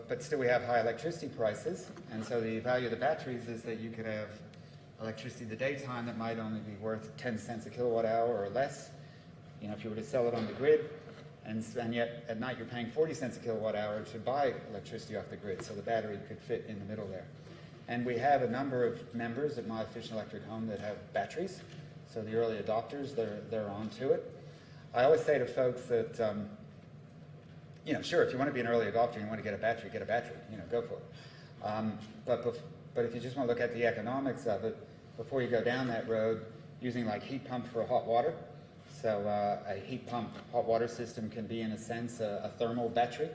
But still we have high electricity prices, and so the value of the batteries is that you could have electricity in the daytime that might only be worth 10 cents a kilowatt hour or less, if you were to sell it on the grid, and yet at night you're paying 40 cents a kilowatt hour to buy electricity off the grid, so the battery could fit in the middle there. And we have a number of members at my efficient electric home that have batteries, so the early adopters, they're onto it. I always say to folks that, sure, if you want to be an early adopter and you want to get a battery, go for it. But if you just want to look at the economics of it, before you go down that road, using like heat pump for hot water. So a heat pump hot water system can be, in a sense, a thermal battery.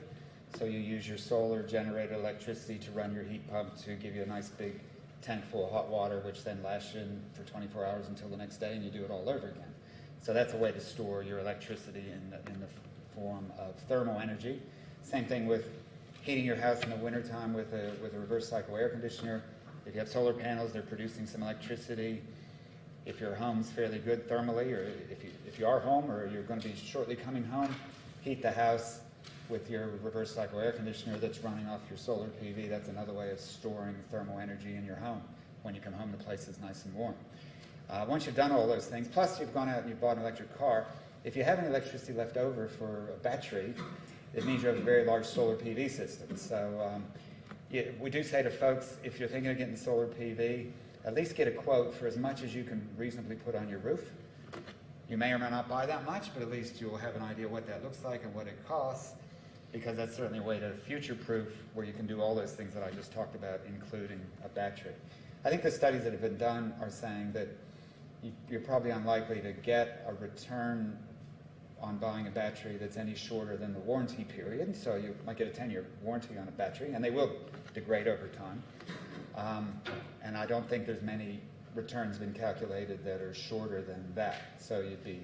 So you use your solar generated electricity to run your heat pump to give you a nice big tank full of hot water, which then lasts you for 24 hours until the next day, and you do it all over again. So that's a way to store your electricity in the form of thermal energy. Same thing with heating your house in the wintertime with a reverse cycle air conditioner. If you have solar panels, they're producing some electricity. If your home's fairly good thermally, or if you are home or you're going to be shortly coming home, heat the house with your reverse cycle air conditioner that's running off your solar PV. That's another way of storing thermal energy in your home. When you come home, the place is nice and warm. Once you've done all those things, plus you've gone out and you've bought an electric car, if you have any electricity left over for a battery, it means you have a very large solar PV system. So we do say to folks, if you're thinking of getting solar PV, at least get a quote for as much as you can reasonably put on your roof. You may or may not buy that much, but at least you'll have an idea what that looks like and what it costs, because that's certainly a way to future-proof where you can do all those things that I just talked about, including a battery. I think the studies that have been done are saying that you're probably unlikely to get a return on buying a battery that's any shorter than the warranty period. So you might get a 10-year warranty on a battery, and they will degrade over time. And I don't think there's many returns been calculated that are shorter than that. So you'd be,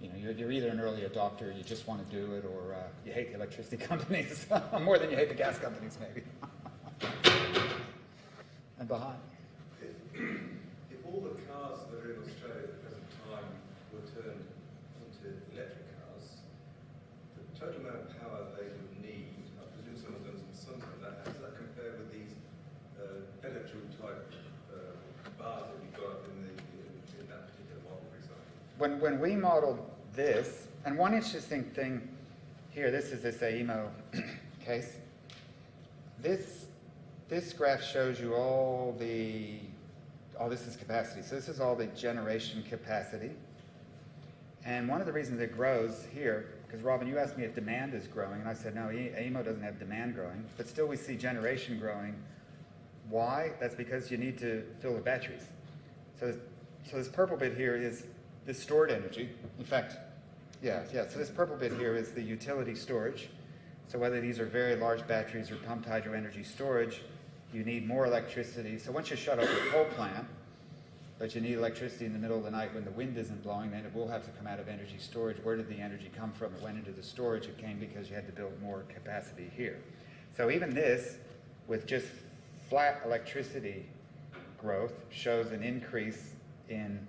you're either an early adopter, you just want to do it, or you hate the electricity companies more than you hate the gas companies, maybe. And behind. If all the cars that are in Australia at the present time were turned into electric cars, the total amount of power they would need, I presume some of them some of that, how does that compare with these electric type bars that we got in that particular model, for example? When we modeled this, and one interesting thing here, this is this AEMO case. This graph shows you all this is capacity. So this is all the generation capacity. And one of the reasons it grows here, because Robin, you asked me if demand is growing, and I said, no, AEMO doesn't have demand growing, but still we see generation growing. Why? That's because you need to fill the batteries. So this purple bit here is the stored energy. In fact, so this purple bit here is the utility storage. So whether these are very large batteries or pumped hydro energy storage, you need more electricity. So once you shut off the coal plant, but you need electricity in the middle of the night when the wind isn't blowing, then it will have to come out of energy storage. Where did the energy come from? It went into the storage. It came because you had to build more capacity here. So even this, with just flat electricity growth, shows an increase in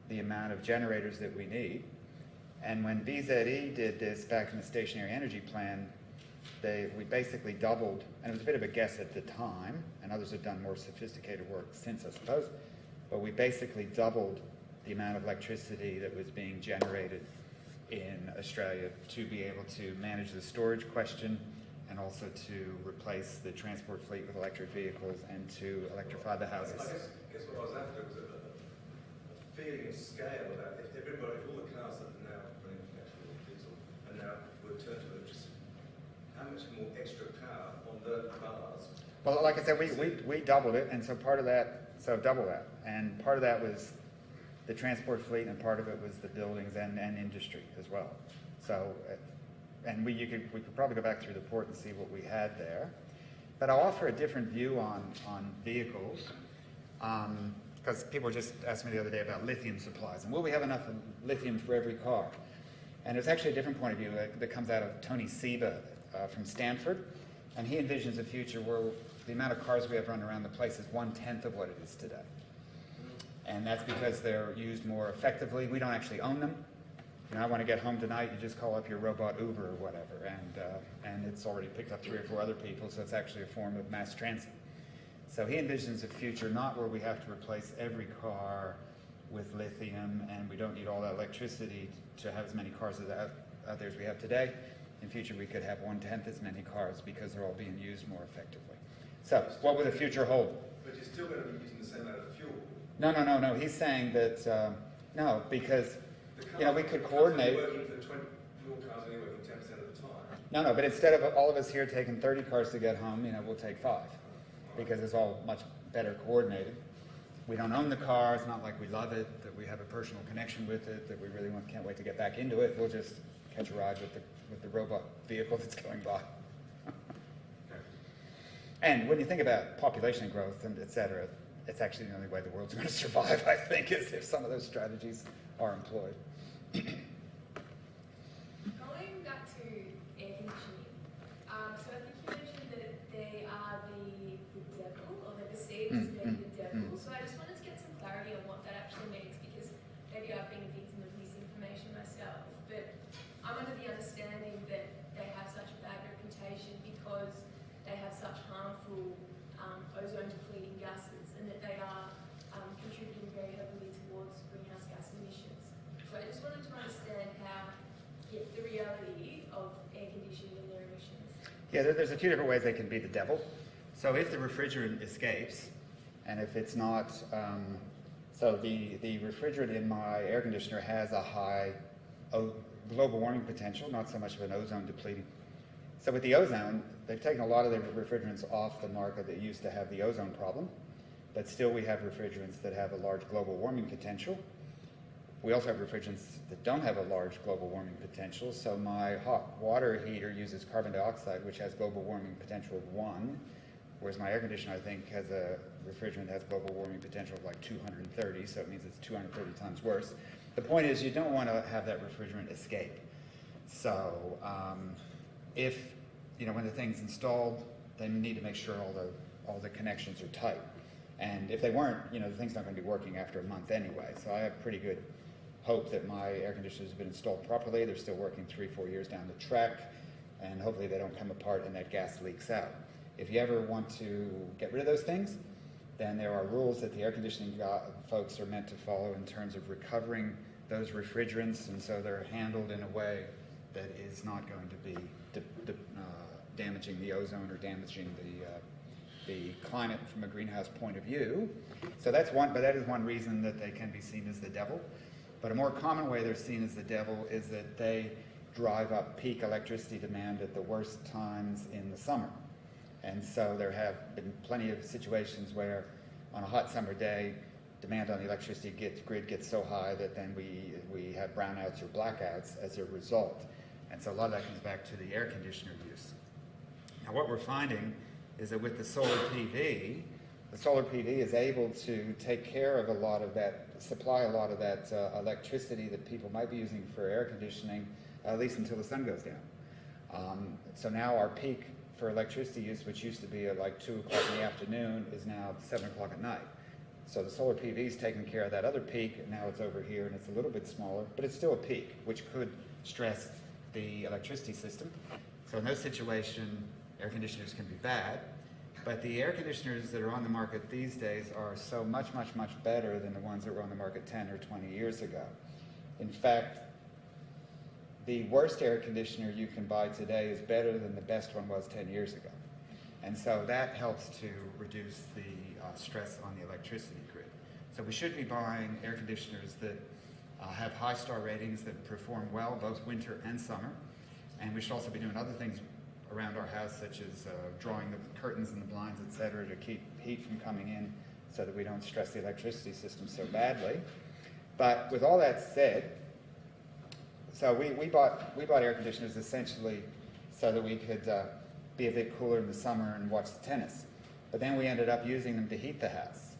the amount of generators that we need. And when BZE did this back in the stationary energy plan, we basically doubled, and it was a bit of a guess at the time, and others have done more sophisticated work since, I suppose, but we basically doubled the amount of electricity that was being generated in Australia to be able to manage the storage question and also to replace the transport fleet with electric vehicles and to electrify the houses. I guess what I was after was a feeling of scale about if everybody, if all the cars that are now running petrol or diesel and now were turned to electricity, how much more extra power on the cars? Well, like I said, we doubled it, and so part of that, so double that, and part of that was the transport fleet, and part of it was the buildings and industry as well. So, and we could probably go back through the report and see what we had there. But I'll offer a different view on vehicles, because people just asked me the other day about lithium supplies, and will we have enough lithium for every car? And it's actually a different point of view that comes out of Tony Seba from Stanford, and he envisions a future where the amount of cars we have running around the place is 1/10 of what it is today. And that's because they're used more effectively. We don't actually own them. You know, I want to get home tonight, you just call up your robot Uber or whatever, and it's already picked up 3 or 4 other people, so it's actually a form of mass transit. So he envisions a future not where we have to replace every car with lithium, and we don't need all that electricity to have as many cars out there as we have today. In future, we could have 1/10 as many cars because they're all being used more effectively. So, what will the future hold? But you're still going to be using the same amount of fuel. No. He's saying that, no, because, you know, we could coordinate. Your cars only working 10% of the time. No, but instead of all of us here taking 30 cars to get home, you know, we'll take 5 because it's all much better coordinated. We don't own the car. It's not like we love it, that we have a personal connection with it, that we really can't wait to get back into it. We'll just catch a ride with the robot vehicle that's going by. And when you think about population growth and et cetera, it's actually the only way the world's going to survive, I think, is if some of those strategies are employed. Going back to air conditioning, so I think you mentioned that they are the devil, or they're perceived as being the devil. So I just wanted to get some clarity on what that actually means, because maybe I've been a victim of misinformation myself, but I'm under the understanding that they have such a bad reputation because they have such harmful ozone depleting gases, and that they are contributing very heavily towards greenhouse gas emissions. So I just wanted to understand how, the reality of air conditioning and their emissions. Yeah, there's a few different ways they can be the devil. So if the refrigerant escapes, and if it's not, so the refrigerant in my air conditioner has a high global warming potential, not so much of an ozone depleting. So with the ozone, they've taken a lot of the refrigerants off the market that used to have the ozone problem, but still we have refrigerants that have a large global warming potential. We also have refrigerants that don't have a large global warming potential, so my hot water heater uses carbon dioxide, which has global warming potential of 1, whereas my air conditioner, I think, has a refrigerant that has global warming potential of like 230, so it means it's 230 times worse. The point is, you don't want to have that refrigerant escape. So if, you know, when the thing's installed, they need to make sure all the connections are tight. And if they weren't, you know, the thing's not going to be working after a month anyway. So I have pretty good hope that my air conditioners have been installed properly. They're still working 3-4 years down the track, and hopefully they don't come apart and that gas leaks out. If you ever want to get rid of those things, then there are rules that the air conditioning folks are meant to follow in terms of recovering those refrigerants, and so they're handled in a way that is not going to be damaging the ozone or damaging the climate from a greenhouse point of view. So that's one, but that is one reason that they can be seen as the devil. But a more common way they're seen as the devil is that they drive up peak electricity demand at the worst times in the summer. And so there have been plenty of situations where on a hot summer day, demand on the electricity grid gets so high that then we have brownouts or blackouts as a result. And so a lot of that comes back to the air conditioner use. Now what we're finding is that with the solar PV, the solar PV is able to take care of a lot of that, supply a lot of that electricity that people might be using for air conditioning, at least until the sun goes down. So now our peak for electricity use, which used to be at like 2 o'clock in the afternoon, is now 7 o'clock at night. So the solar PV is taking care of that other peak, and now it's over here, and it's a little bit smaller, but it's still a peak, which could stress the electricity system. So in those situations, air conditioners can be bad, but the air conditioners that are on the market these days are so much better than the ones that were on the market 10 or 20 years ago. In fact, the worst air conditioner you can buy today is better than the best one was 10 years ago. And so that helps to reduce the stress on the electricity grid. So we should be buying air conditioners that have high star ratings, that perform well both winter and summer. And we should also be doing other things around our house, such as drawing the curtains and the blinds, etc., to keep heat from coming in so that we don't stress the electricity system so badly. But with all that said, so we bought air conditioners essentially so that we could be a bit cooler in the summer and watch the tennis. But then we ended up using them to heat the house.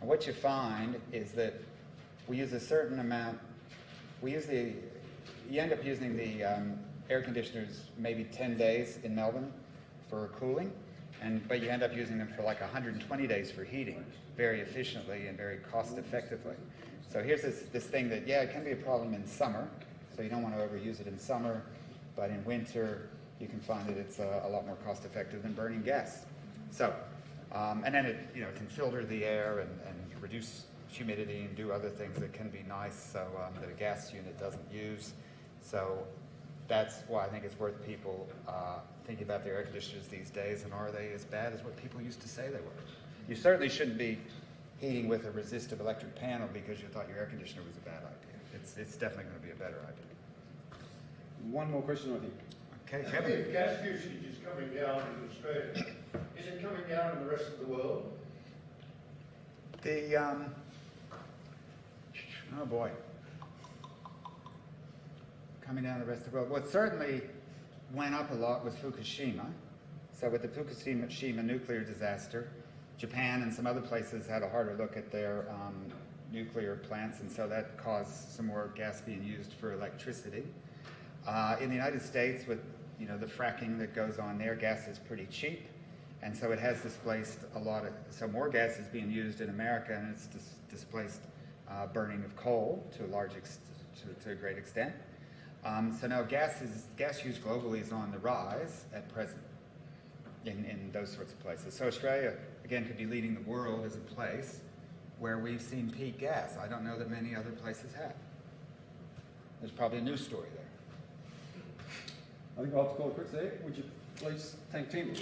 And what you find is that we use a certain amount, you end up using the air conditioners maybe 10 days in Melbourne for cooling, but you end up using them for like 120 days for heating, very efficiently and very cost effectively. So here's this thing that, yeah, it can be a problem in summer, so you don't want to overuse it in summer, but in winter you can find that it's a lot more cost effective than burning gas. So, and then it can filter the air and reduce humidity and do other things that can be nice, so that a gas unit doesn't use. So that's why I think it's worth people thinking about their air conditioners these days, and are they as bad as what people used to say they were? You certainly shouldn't be heating with a resistive electric panel because you thought your air conditioner was a bad idea. It's definitely going to be a better idea. One more question, I think. Okay, Kevin. If gas usage is coming down in Australia, is it coming down in the rest of the world? Oh boy. Coming down the rest of the world. What certainly went up a lot was Fukushima. So with the Fukushima nuclear disaster, Japan and some other places had a harder look at their nuclear plants, and so that caused some more gas being used for electricity. In the United States, with the fracking that goes on there, gas is pretty cheap, and so it has displaced so more gas is being used in America, and it's displaced burning of coal to a great extent. So now gas use globally is on the rise at present in those sorts of places. So Australia, again, could be leading the world as a place where we've seen peak gas. I don't know that many other places have. There's probably a news story there. I think I'll have to call it quits there. Would you please thank Tim?